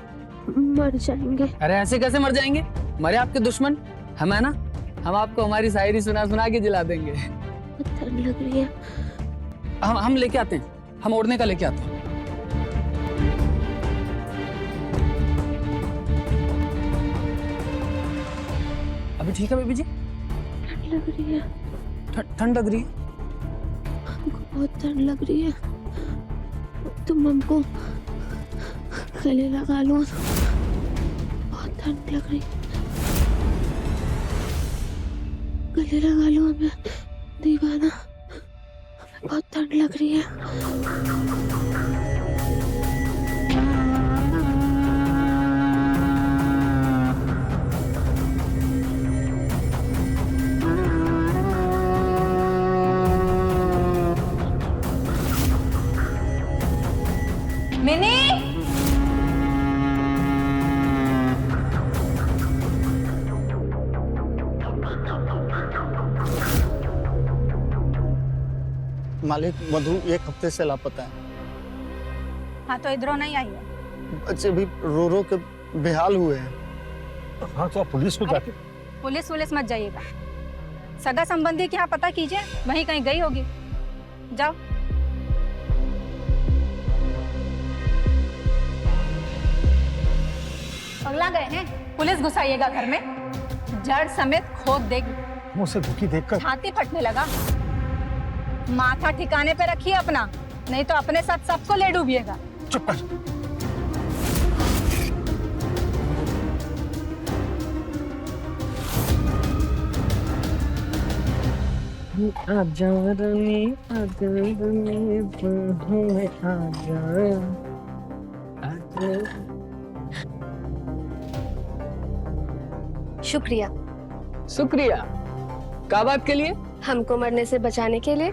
मर जाएंगे। अरे ऐसे कैसे मर जाएंगे? मरे आपके दुश्मन, हम है ना, हम आपको हमारी शायरी सुना सुना के जिला देंगे। बहुत ठंड लग रही है। हम लेके आते हैं, हम ओढ़ने का लेके आते हैं। अभी ठीक है बेबी जी? ठंड लग रही है। ठंड लग रही है? हमको बहुत ठंड लग रही है। तुम हमको गले लगा लो, बहुत ठंड लग रही है। गले लगा लो हमें दीवाना, बहुत ठंड लग रही है। मिनी, मालिक, मधु 1 हफ्ते से लापता है। हाँ तो इधरों नहीं आई है। बच्चे भी रो रो के बेहाल हुए हैं। हाँ तो आप पुलिस को जाके। पुलिस मत जाइएगा, सगा संबंधी के यहाँ पता कीजिए, वहीं कहीं गई होगी। जाओ। पगला गए हैं? पुलिस घुसाइएगा घर में, जड़ समेत खोद देगी। उसे दुखी देखकर छाती फटने लगा। माथा ठिकाने पे रखिए अपना, नहीं तो अपने साथ सबको ले डूबिएगा। चुप कर। आजा रानी, आजा रानी, बाहों में आजा, आजा। शुक्रिया। शुक्रिया? क्या बात के लिए? हमको मरने से बचाने के लिए।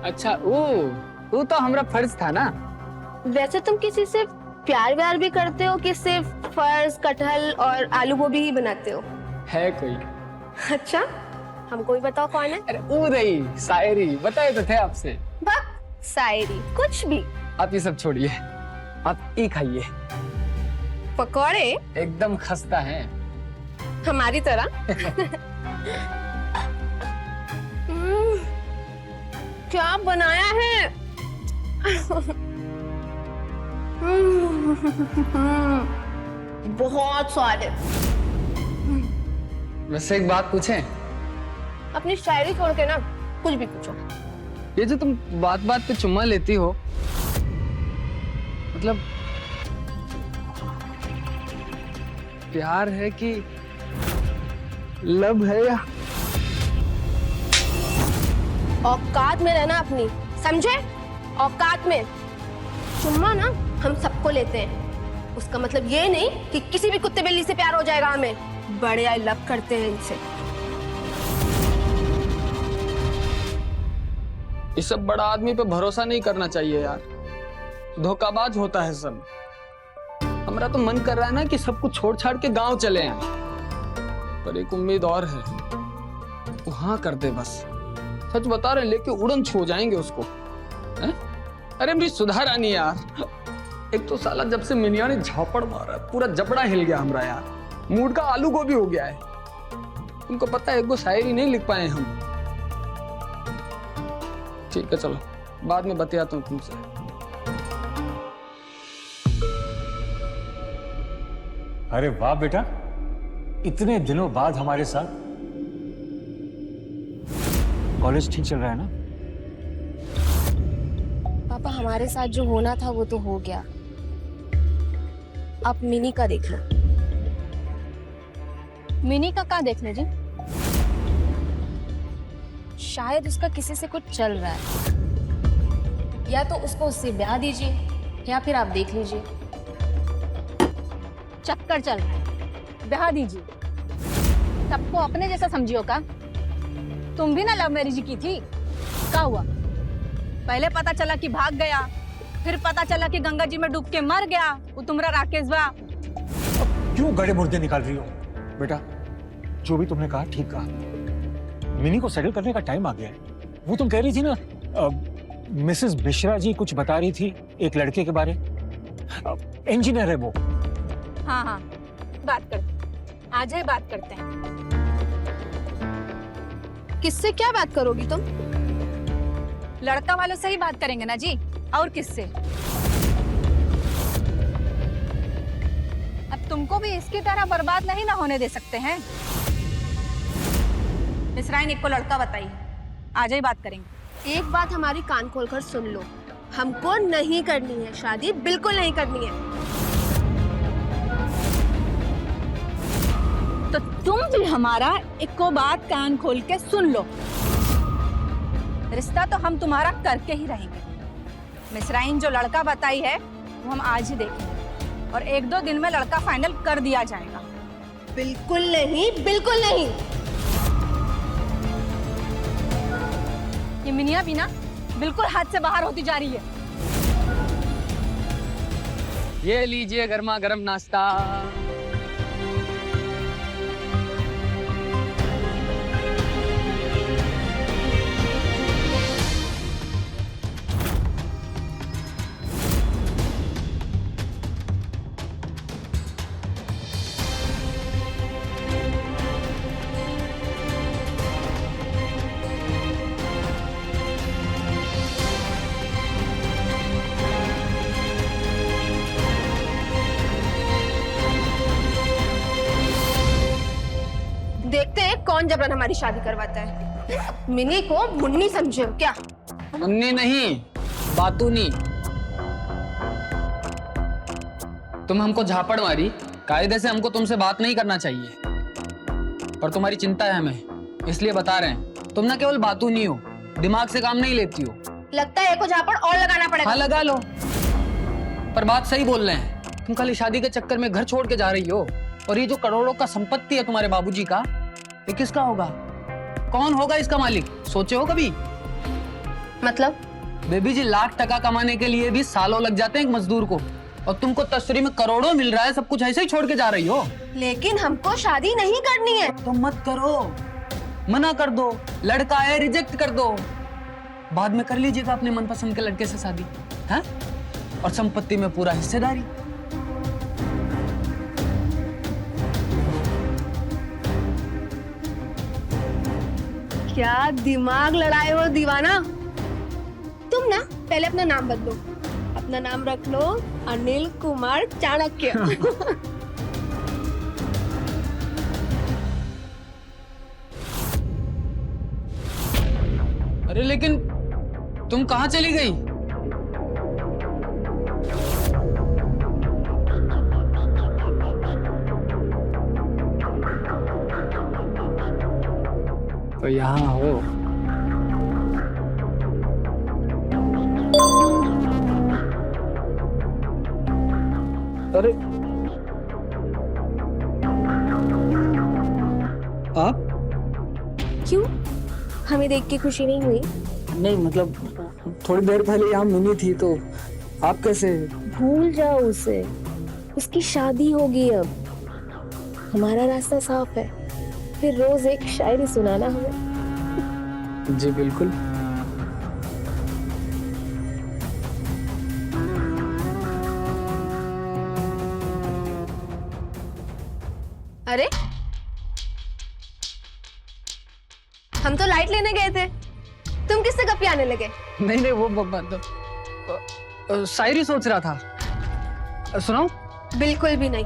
अच्छा, वो तो हमारा फर्ज था ना। वैसे तुम किसी से प्यार व्यार भी करते हो कि सिर्फ फर्ज, कटहल और आलू गोभी ही बनाते हो? है कोई? अच्छा, हमको भी बताओ कौन है। अरे वो रही शायरी, बताए तो थे आपसे। बक, शायरी कुछ भी। आप ये सब छोड़िए, आप ये खाइए। पकौड़े एकदम खस्ता है, हमारी तरह। क्या बनाया है? बहुत स्वादिष्ट। वैसे एक बात पूछें? अपनी शायरी छोड़ के ना कुछ भी पूछो। ये जो तुम बात बात पे चुम्मा लेती हो, मतलब प्यार है कि लव है या औकात में रहना अपनी, समझे? औकात में। चुम्मा ना हम सबको लेते हैं, उसका मतलब ये नहीं कि किसी भी कुत्ते बिल्ली से प्यार हो जाएगा हमें। बड़े आई लव करते हैं इनसे। इस सब बड़ा आदमी पे भरोसा नहीं करना चाहिए यार, धोखाबाज होता है सब। हमारा तो मन कर रहा है ना कि सब कुछ छोड़ छाड़ के गांव चले आए, पर एक उम्मीद और है, वो हाँ कर दे बस। सच बता रहे, लेके उड़न छू जाएंगे उसको। है? अरे मेरी सुधा रानी यार, एक तो साला जब से मिनिया ने झापड़ मारा पूरा जबड़ा हिल गया हमारा यार, मूड का आलू गोभी हो गया है। तुमको पता है एक वो शायरी नहीं लिख पाए हम। ठीक है चलो, बाद में बतियाता हूँ तुमसे। अरे वाह बेटा, इतने दिनों बाद हमारे साथ। कॉलेज ठीक चल रहा है ना? पापा हमारे साथ जो होना था वो तो हो गया, आप मिनी का देख लो। मिनी का क्या देखने जी? शायद उसका किसी से कुछ चल रहा है, या तो उसको उससे ब्याह दीजिए या फिर आप देख लीजिए। चक्कर चल रहा है, ब्याह दीजिए। सबको अपने जैसा समझियो का? तुम भी ना लव मैरिज की थी, क्या हुआ? पहले पता चला कि भाग गया, फिर पता चला कि गंगा जी में डूब के मर गया वो तुम्हारा राकेश बा। क्यों गड़े मुर्दे निकाल रही हो? बेटा जो भी तुमने कहा ठीक कहा, मिनी को सेटल करने का टाइम आ गया है। वो तुम कह रही थी ना, मिसेस मिश्रा जी कुछ बता रही थी एक लड़के के बारे, इंजीनियर है वो। हाँ हाँ, बात करते, आज ही बात करते हैं। किससे क्या बात करोगी तुम? लड़का वालों से ही बात करेंगे ना जी, और किससे? अब तुमको भी इसकी तरह बर्बाद नहीं ना होने दे सकते हैं। मिसराइन एक को लड़का बताइए, आज ही बात करेंगे। एक बात हमारी कान खोलकर सुन लो, हमको नहीं करनी है शादी, बिल्कुल नहीं करनी है। तो तुम भी हमारा एक को बात कान खोल के सुन लो, रिश्ता तो हम तुम्हारा करके ही रहेंगे। मिसराइन जो लड़का बताई है वो हम आज ही देखेंगे, और 1-2 दिन में लड़का फाइनल कर दिया जाएगा। बिल्कुल नहीं, बिल्कुल नहीं। ये मिनिया भी ना बिल्कुल हाथ से बाहर होती जा रही है। ये लीजिए गर्मा गर्म नाश्ता। देखते हैं कौन जबरन हमारी शादी करवाता है। मिनी को मुन्नी समझे हो क्या? मुन्नी नहीं, बातूनी। तुम हमको झापड़ मारी, कायदे से हमको तुमसे बात नहीं करना चाहिए, पर तुम्हारी चिंता है हमें, इसलिए बता रहे हैं। तुम ना केवल बातूनी हो, दिमाग से काम नहीं लेती हो। लगता है को झापड़ और लगाना पड़ेगा। हाँ लगा लो, पर बात सही बोल रहे हैं। तुम खाली शादी के चक्कर में घर छोड़ के जा रही हो, और ये जो करोड़ों का संपत्ति है तुम्हारे बाबूजी का, ये किसका होगा? कौन होगा इसका मालिक? सोचे हो कभी? मतलब? बेबी जी, लाख टका कमाने के लिए भी सालों लग जाते हैं एक मजदूर को, और तुमको तस्वीर में करोड़ों मिल रहा है, सब कुछ ऐसे ही छोड़ के जा रही हो। लेकिन हमको शादी नहीं करनी है। तो मत करो, मना कर दो, लड़का है रिजेक्ट कर दो, बाद में कर लीजिएगा अपने मनपसंद के लड़के से शादी, है? और संपत्ति में पूरा हिस्सेदारी। क्या दिमाग लड़ाए हो दीवाना? तुम ना पहले अपना नाम बदलो, अपना नाम रख लो अनिल कुमार चाणक्य। अरे लेकिन तुम कहाँ चली गई? तो यहाँ हो। अरे आप? क्यों? हमें देख के खुशी नहीं हुई? नहीं मतलब थोड़ी देर पहले यहाँ मिनी थी तो आप कैसे? भूल जाओ उसे, उसकी शादी होगी अब। हमारा रास्ता साफ है, फिर रोज एक शायरी सुनाना हमें। जी बिल्कुल। अरे हम तो लाइट लेने गए थे, तुम किससे गप्पी आने लगे? नहीं नहीं वो शायरी सोच रहा था, सुनाओ? बिल्कुल भी नहीं।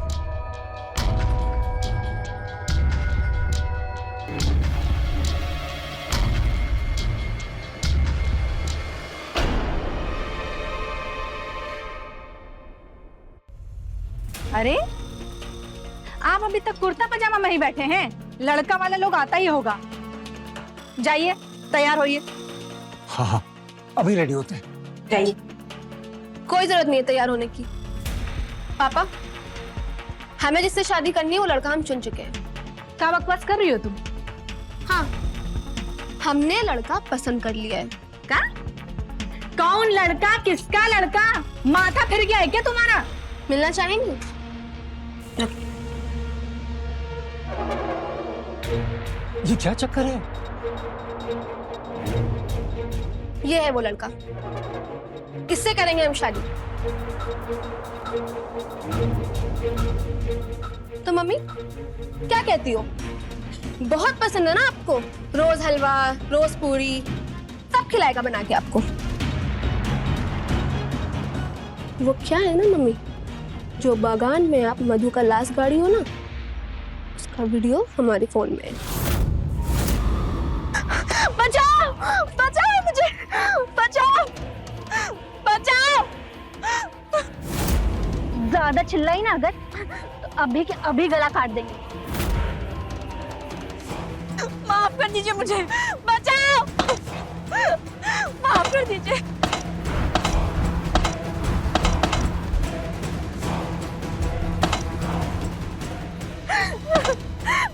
अरे आप अभी तक कुर्ता पजामा में ही बैठे हैं, लड़का वाला लोग आता ही होगा। जाइए तैयार होइए। हाँ हाँ अभी रेडी होते हैं। जाइए। कोई जरूरत नहीं है तैयार होने की। पापा, हमें जिससे शादी करनी है वो लड़का हम चुन चुके हैं। क्या बकवास कर रही हो तुम? हाँ, हमने लड़का पसंद कर लिया है। क्या? कौन लड़का? किसका लड़का? माथा फिर गया है क्या तुम्हारा? मिलना चाहेंगे? ये क्या चक्कर है? ये है वो लड़का, इससे करेंगे हम शादी। तो मम्मी क्या कहती हो? बहुत पसंद है ना आपको? रोज हलवा, रोज पूरी, सब खिलाएगा बना के आपको। वो क्या है ना मम्मी, जो बागान में आप मधु का लाश गाड़ी हो ना, उसका वीडियो हमारे फोन में है। बचाओ, बचाओ मुझे, बचाओ, बचाओ। ज्यादा चिल्लाई ना अगर तो अभी के अभी गला काट देंगे। माफ कर दीजिए मुझे, बचाओ, माफ कर दीजिए।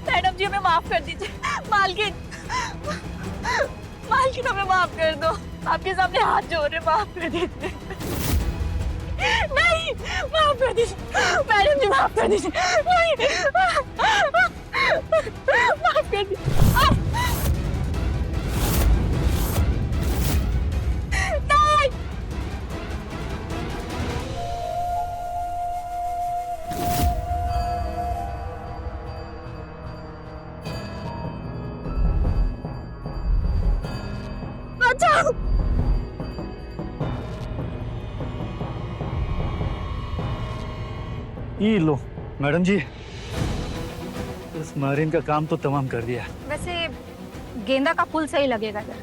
मैडम जी हमें माफ कर दीजिए। मालकिन, मालकिन हमें माफ कर दो, आपके सामने हाथ जोड़ रहे, माफ कर दीजिए। नहीं, माफ कर दीजिए मैडम जी, माफ कर दीजिए। नहीं, माफ कर दीजिए। नहीं। बचाओ। ये लो मैडम जी, इस मारिन का काम तो तमाम कर दिया। वैसे गेंदा का फूल सही लगेगा इधर।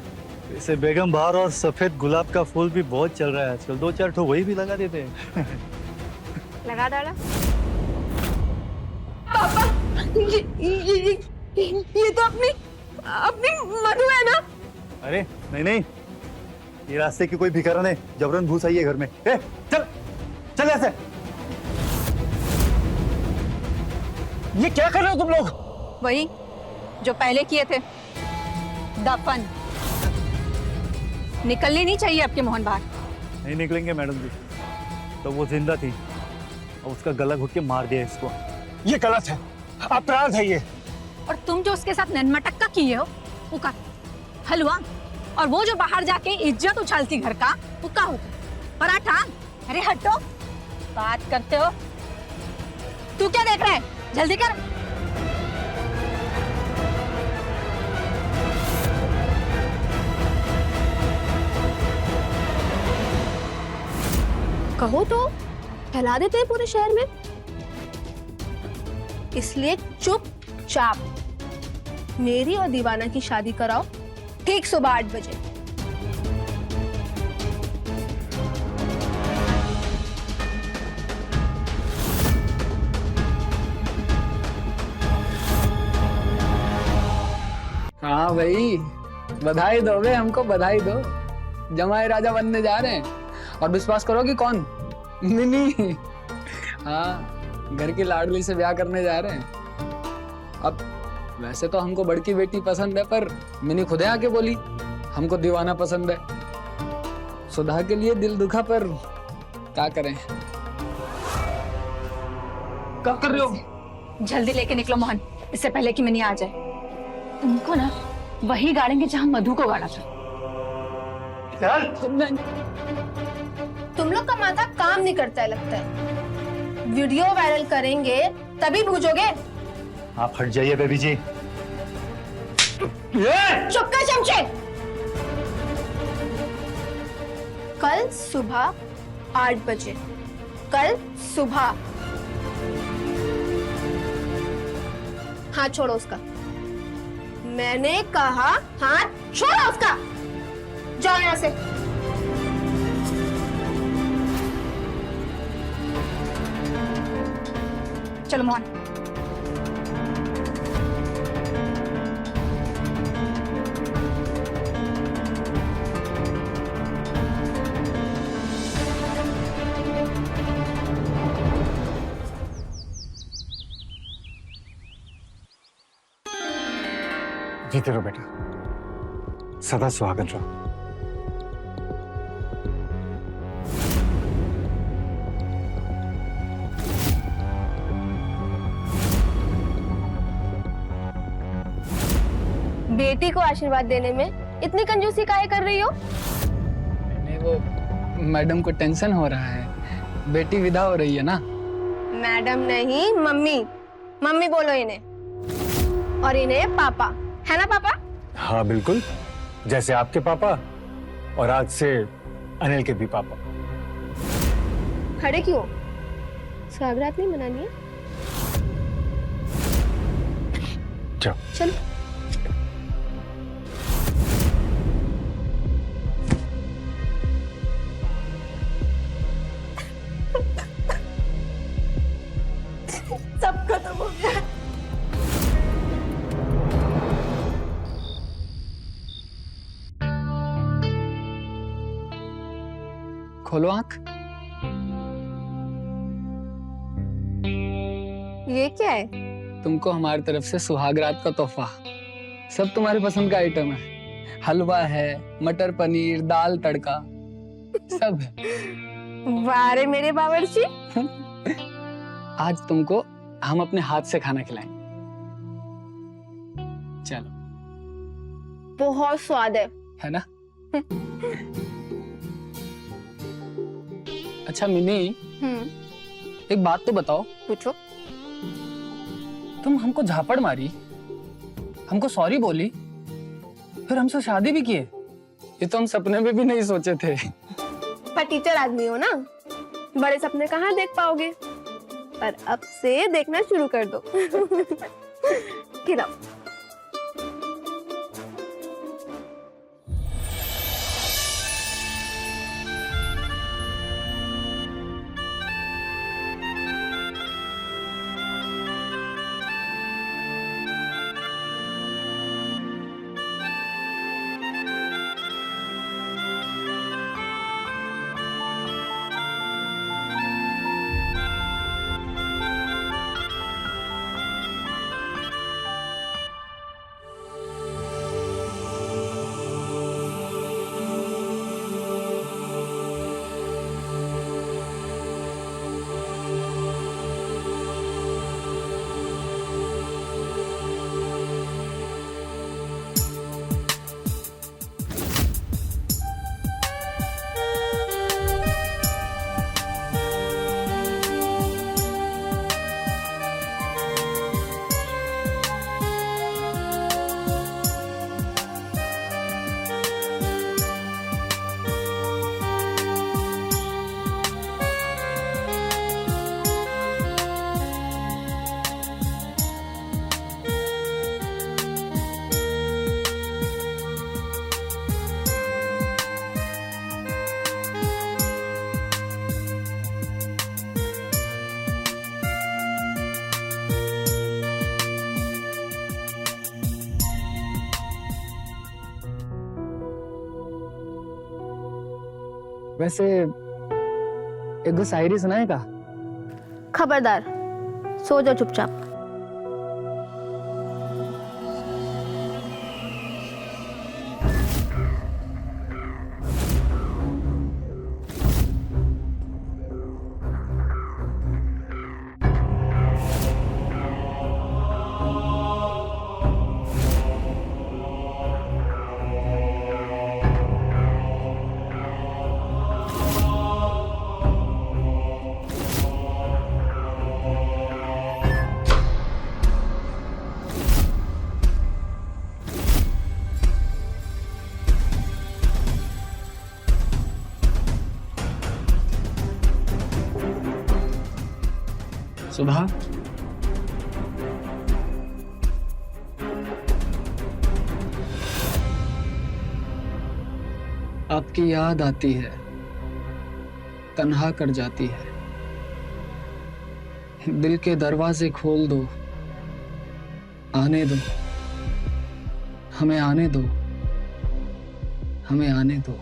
वैसे बेगम बहार और सफेद गुलाब का फूल भी बहुत चल रहा है आजकल, 2-4 ठो वही भी लगा देते हैं। लगा डाला। पापा, ये तो अपनी मधु है ना? अरे नहीं नहीं, ये रास्ते की कोई भिखारन है, जबरन घुस आई है घर में। ए, चल चल ऐसे। ये क्या कर रहे हो तुम लोग? वही जो पहले किए थे, दफन। निकलनी नहीं चाहिए आपके मोहन बाहर। नहीं निकलेंगे मैडम जी, तो वो जिंदा थी और उसका गला घुट के मार दिया इसको। ये गलत है, अपराध है ये। और तुम जो उसके साथ ननमटक्का किए हो वो का हलवा, और वो जो बाहर जाके इज्जत उछालती घर का, वो का होता? पराठा। अरे हटो, बात करते हो। तू क्या देख रहा है? जल्दी कर। कहो तो फैला देते हैं पूरे शहर में, इसलिए चुपचाप मेरी और दीवाना की शादी कराओ ठीक सुबह 8 बजे। हाँ भाई, बधाई दो बे, हमको बधाई दो। जमाई राजा बनने जा रहे हैं। और विश्वास करो कि कौन? मिनी। हाँ, घर की लाडली से ब्याह करने जा रहे हैं। अब वैसे तो हमको बड़की बेटी पसंद है, पर मिनी खुदे आके बोली हमको दीवाना पसंद है। सुधा के लिए दिल दुखा, पर क्या करें। क्या कर रहे हो? जल्दी लेके निकलो मोहन, इससे पहले कि मिनी आ जाए। तुमको ना वही गाड़ेंगे जहां मधु को गाड़ा था। तुम लोग का माथा काम नहीं करता है लगता है। वीडियो वायरल करेंगे तभी भूजोगे। आप हट जाइए बेबी जी। चुप कर चमचे। कल सुबह 8 बजे, कल सुबह। हाथ छोड़ो उसका। मैंने कहा हाथ छोड़ो उसका। जाओ यहाँ से। चलो मोहन। जीते रहो बेटा, सदा सुहागन रहो। बेटी को आशीर्वाद देने में इतनी कंजूसी काहे कर रही हो? नहीं, वो मैडम को टेंशन हो रहा है, बेटी विदा हो रही है ना। मैडम नहीं, मम्मी। मम्मी बोलो इन्हें, और इन्हें पापा, है ना पापा? हाँ बिल्कुल, जैसे आपके पापा और आज से अनिल के भी पापा। खड़े क्यों? स्वागत नहीं मनानी है? जाओ। चलो। सब खत्म हो गया। खोलो आंख। ये क्या है? तुमको हमारी तरफ से सुहागरात का तोहफा। सब तुम्हारे पसंद का आइटम है। हलवा है, मटर पनीर, दाल तड़का, सब है। वाह रे मेरे बावर्ची। आज तुमको हम अपने हाथ से खाना खिलाएंगे। चलो। बहुत स्वाद है ना? अच्छा मिनी, एक बात तो बताओ। पूछो। तुम हमको झापड़ मारी, हमको सॉरी बोली, फिर हमसे शादी भी किए। ये तो हम सपने में भी नहीं सोचे थे। पर टीचर आदमी हो ना, बड़े सपने कहाँ देख पाओगे। पर अब से देखना शुरू कर दो। खिलाओ। वैसे एक दो शायरी सुनाएगा? खबरदार, सो जाओ चुपचाप। सुधा, आपकी याद आती है, तन्हा कर जाती है। दिल के दरवाजे खोल दो, आने दो, हमें आने दो, हमें आने दो।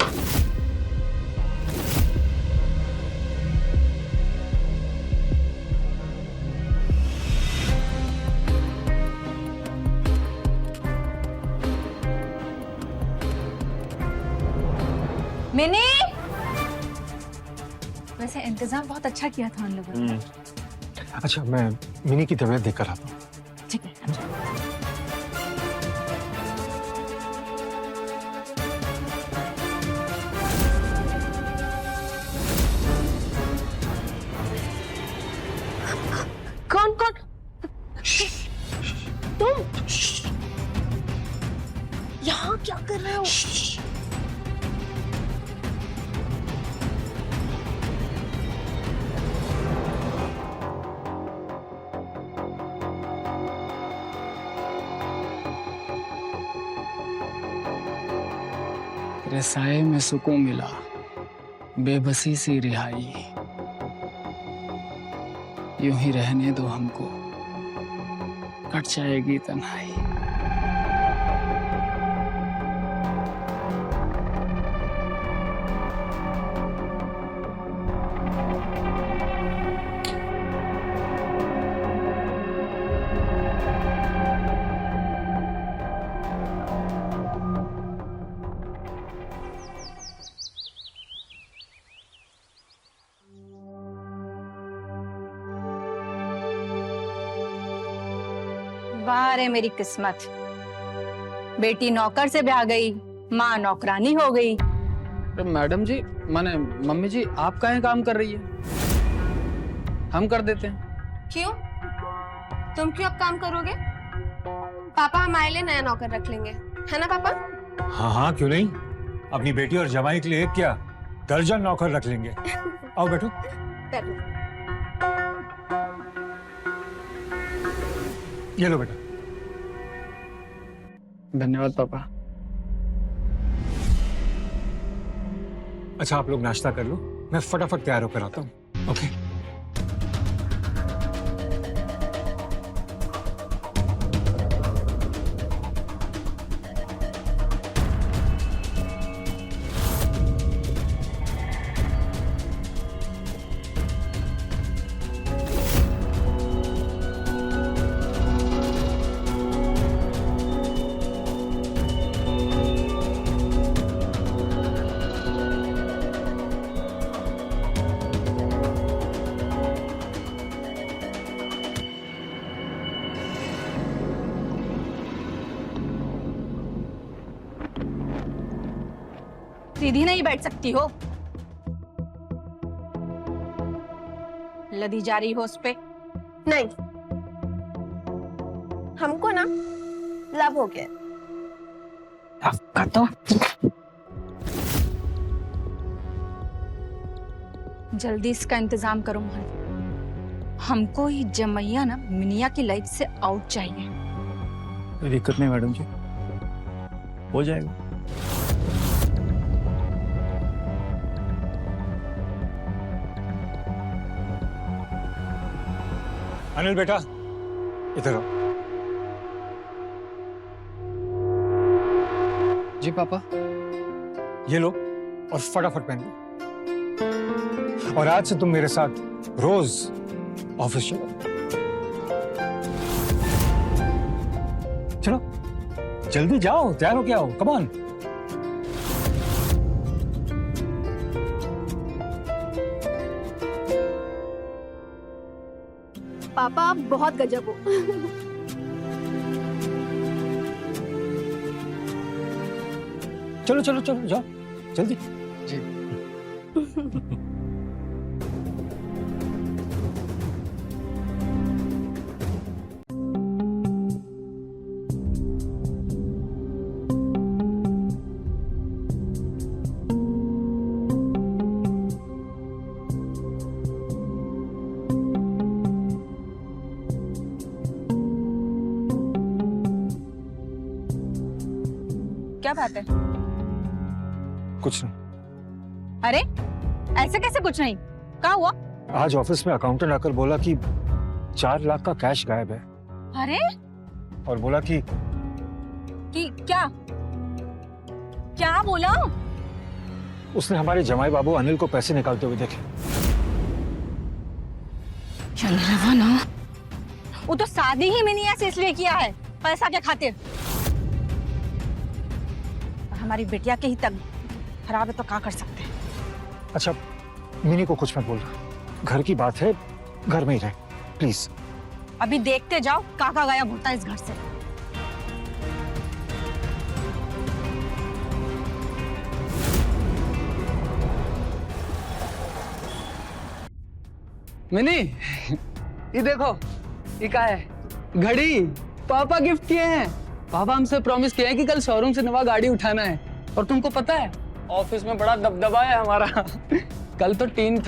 मिनी, वैसे इंतजाम बहुत अच्छा किया था उन लोगों ने। अच्छा, मैं मिनी की तबीयत देख कर आता हूँ। ठीक है, अच्छा। कौन कौन? तुम यहाँ क्या कर रहे हो? तेरे साए में सुकून मिला, बेबसी सी रिहाई। यूं ही रहने दो हमको, कट जाएगी तन्हाई। वाह रे मेरी किस्मत, बेटी नौकर से ब्याह गई, माँ नौकरानी हो गई। अरे मैडम जी, माने मम्मी जी, आप काहे काम कर रही है? हम कर देते हैं। क्यों? तुम क्यों अब काम करोगे? पापा हमारे लिए नया नौकर रख लेंगे, है ना पापा? हाँ हाँ, क्यों नहीं। अपनी बेटी और जमाई के लिए एक क्या, दर्जन नौकर रख लेंगे। आओ बैठो। बैठो। ये लो बेटा। धन्यवाद पापा। अच्छा, आप लोग नाश्ता कर लो, मैं फटाफट तैयार होकर आता हूँ। ओके। सीधी नहीं बैठ सकती हो, लदी जा रही हो उस पे। नहीं, हमको ना लव हो गया। आपका तो जल्दी इसका इंतजाम करो मोहन, हमको ही जमैया ना मिनिया की लाइफ से आउट चाहिए। कोई दिक्कत नहीं मैडम जी, हो जाएगा। अनिल बेटा, इधर आओ। जी पापा। ये लो और फटाफट पहन लो। और आज से तुम मेरे साथ रोज ऑफिस चलो। चलो जल्दी जाओ, तैयार हो क्या हो, कम ऑन। पापा आप बहुत गजब हो। चलो चलो चलो जाओ जल्दी। जी। क्या बात है? कुछ नहीं। अरे ऐसे कैसे कुछ नहीं? क्या हुआ? आज ऑफिस में अकाउंटेंट आकर बोला कि 4 लाख का कैश गायब है। अरे और बोला कि क्या क्या बोला? उसने हमारे जमाई बाबू अनिल को पैसे निकालते हुए देखे। चल रहा ना, वो तो शादी ही मिनी ऐसे इसलिए किया है, पैसा के खातिर। हमारी बेटिया के ही तक खराब है तो क्या कर सकते हैं? अच्छा मिनी को कुछ मत बोल, घर की बात है, घर में ही रहे प्लीज। अभी देखते जाओ काका गायब होता है इस घर से। मिनी ये देखो, ये क्या है? घड़ी पापा गिफ्ट किए हैं। पापा हमसे प्रॉमिस किया है कि कल शोरूम से नवा गाड़ी उठाना है। और तुमको पता है ऑफिस में बड़ा दबदबा है हमारा। कल तो 3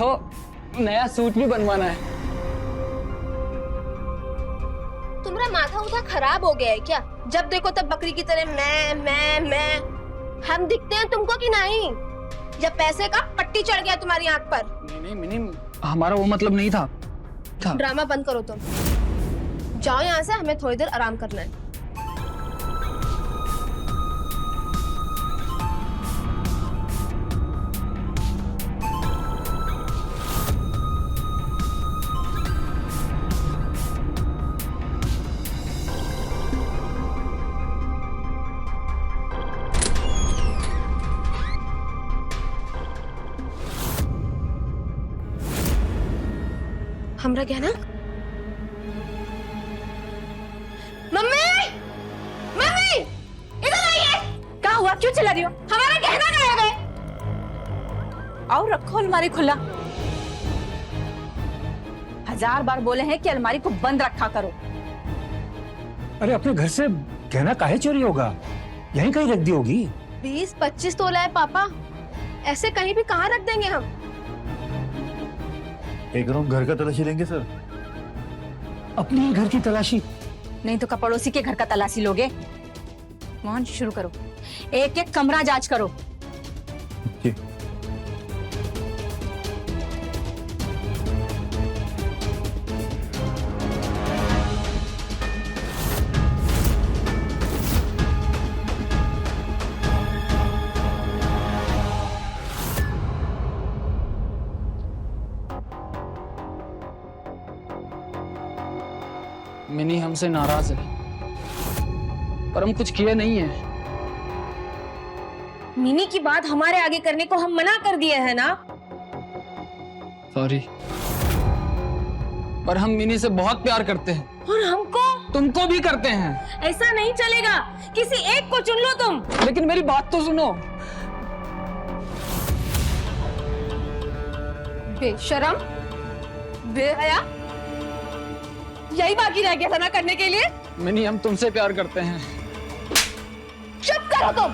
नया सूट भी बनवाना है। तुम्हारा माथा उठा खराब हो गया है क्या? जब देखो तब बकरी की तरह मैं। हम दिखते हैं तुमको कि नहीं? या पैसे का पट्टी चढ़ गया तुम्हारी आंख पर? नहीं मिनी, हमारा वो मतलब नहीं था। ड्रामा बंद करो तुम। जाओ यहाँ से, हमें थोड़ी देर आराम करना है। हमरा गहना? मम्मी! मम्मी! इधर आइए! क्या हुआ? क्यों चिल्ला रही हो? हमारा गहना गायब है। आओ रखो अलमारी खुला। 1000 बार बोले हैं कि अलमारी को बंद रखा करो। अरे अपने घर से गहना काहे चोरी होगा? यहीं कहीं रख दी होगी। 20-25 तोला है पापा, ऐसे कहीं भी कहाँ रख देंगे हम? एक राउंड घर का तलाशी लेंगे सर। अपने ही घर की तलाशी? नहीं तो पड़ोसी के घर का तलाशी लोगे। मोहन शुरू करो, एक एक कमरा जांच करो। जी। मिनी हमसे नाराज है, पर हम कुछ किए नहीं है। मिनी की बात हमारे आगे करने को हम मना कर दिए हैं ना? सॉरी, पर हम मिनी से बहुत प्यार करते हैं। और हमको? तुमको भी करते हैं। ऐसा नहीं चलेगा, किसी एक को चुन लो तुम। लेकिन मेरी बात तो सुनो। बेशरम, बेहया, यही बाकी रह गया था ना करने के लिए? मिनी हम तुमसे प्यार करते हैं। चुप करो तुम।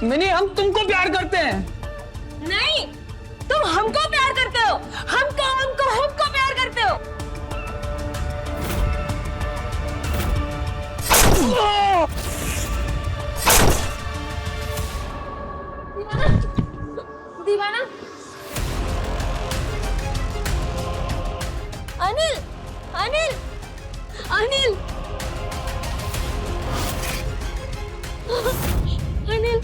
मिनी हम तुमको प्यार करते हैं। नहीं, तुम हमको प्यार करते हो। हमको प्यार करते हो। दीवाना, अनिल, अनिल, अनिल, अनिल।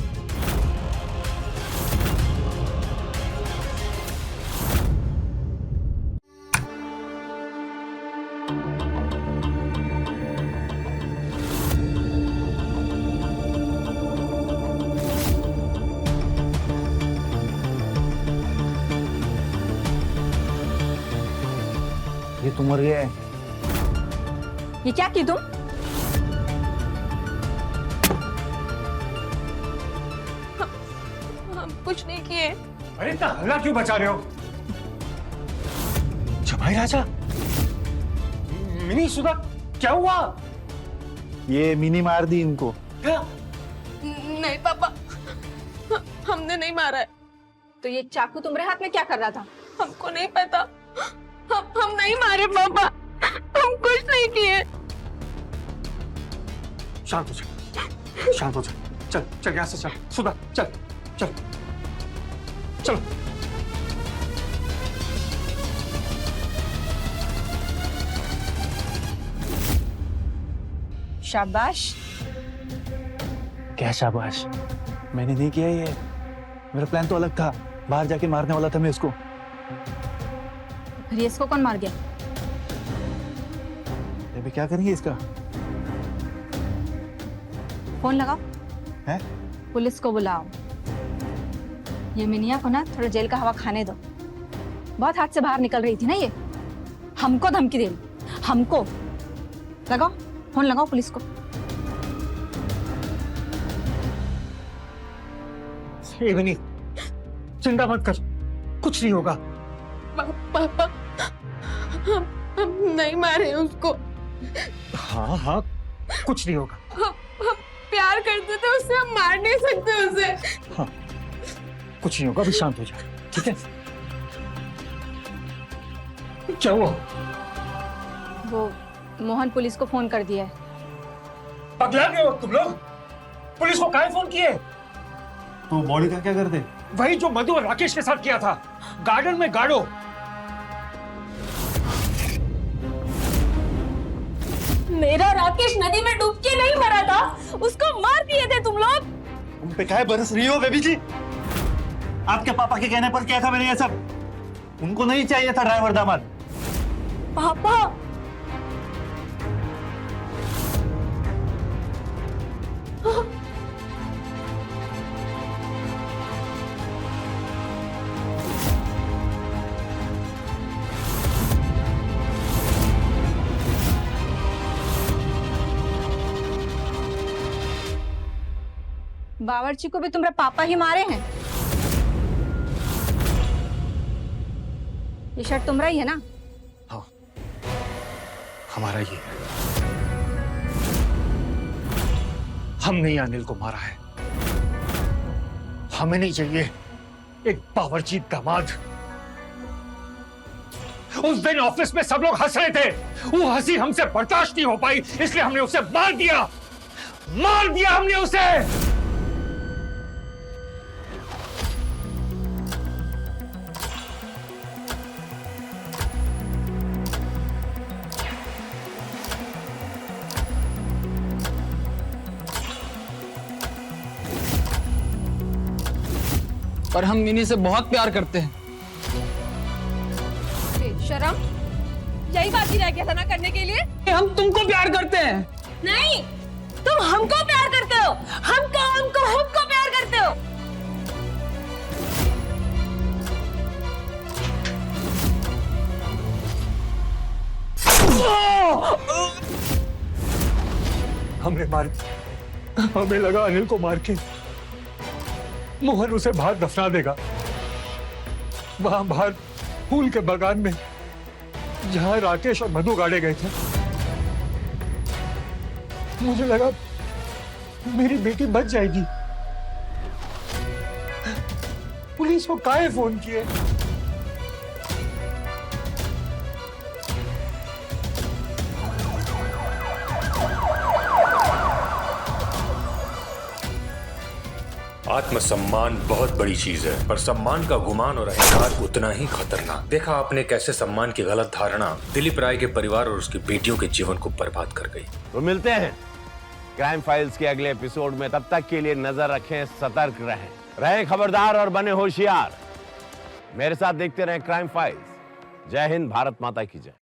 तू मर गया है। ये क्या की तुम? हम कुछ नहीं किए। अरे इतना हल्ला क्यों बचा रहे हो? जमाई राजा, मिनी सुधा, क्या हुआ? ये मिनी मार दी इनको। क्या? नहीं पापा, हमने नहीं मारा है। तो ये चाकू तुम्हारे हाथ में क्या कर रहा था? हमको नहीं पता। हम नहीं मारे पापा, हम कुछ नहीं किए। शांत हो जा, शांत हो जा। चल चल यहाँ से चल, सुधा चल चल चल। शाबाश। क्या शाबाश? मैंने नहीं किया ये, मेरा प्लान तो अलग था। बाहर जाके मारने वाला था मैं इसको। फिर इसको कौन मार गया? अभी क्या करेंगे इसका? फोन लगाओ। हैं? पुलिस को बुलाओ। ये मिनिया को ना थोड़ा जेल का हवा खाने दो। बहुत हाथ से बाहर निकल रही थी ना ये। हमको धमकी दे रही, हमको। लगाओ फोन, लगाओ पुलिस को। ए मिनी, चिंता मत कर, कुछ नहीं होगा। पापा, हम नहीं मारे उसको। हाँ हाँ, कुछ नहीं होगा। हम प्यार करते थे उससे, हम मार नहीं सकते उसे। हाँ, कुछ नहीं होगा, अभी शांत हो जा, ठीक है? क्या हुआ? वो मोहन पुलिस को फोन कर दिया है। पगला गए हो तुम लोग? पुलिस को काहे फोन किए? तो बॉडी का क्या करते? वही जो मधु और राकेश के साथ किया था, गार्डन में गाड़ो। मेरा राकेश नदी में डूब के नहीं मरा था, उसको मार दिए थे तुम लोग। तुम पे काहे बरस रही हो बेबी जी? आपके पापा के कहने पर किया था मैंने ये सब। उनको नहीं चाहिए था ड्राइवर दामाद। पापा, बावर्ची को भी तुम्हारे पापा ही मारे हैं। ये शर्ट तुम्हारा ही है ना? हाँ, हमारा ही है। हमने ही अनिल को मारा है। हमें नहीं चाहिए एक बावर्ची दामाद। उस दिन ऑफिस में सब लोग हंस रहे थे, वो हंसी हमसे बर्दाश्त नहीं हो पाई, इसलिए हमने उसे मार दिया। मार दिया हमने उसे। पर हम मिनी से बहुत प्यार करते हैं। शर्म, यही बाकी रह गया था ना करने के लिए। हम तुमको प्यार करते हैं। नहीं, तुम हमको प्यार करते हो। हमको प्यार करते हो। हमने मार, हमें लगा अनिल को मार के मोहन उसे बाहर दफना देगा। वहां बाहर फूल के बागान में जहां राकेश और मधु गाड़े गए थे, मुझे लगा मेरी बेटी बच जाएगी। पुलिस को काहे फोन किए? आत्मसम्मान बहुत बड़ी चीज है, पर सम्मान का गुमान और अहंकार उतना ही खतरनाक। देखा आपने कैसे सम्मान की गलत धारणा दिलीप राय के परिवार और उसकी बेटियों के जीवन को बर्बाद कर गई। तो मिलते हैं क्राइम फाइल्स के अगले एपिसोड में। तब तक के लिए नजर रखें, सतर्क रहें खबरदार और बने होशियार। मेरे साथ देखते रहें क्राइम फाइल्स। जय हिंद, भारत माता की जय।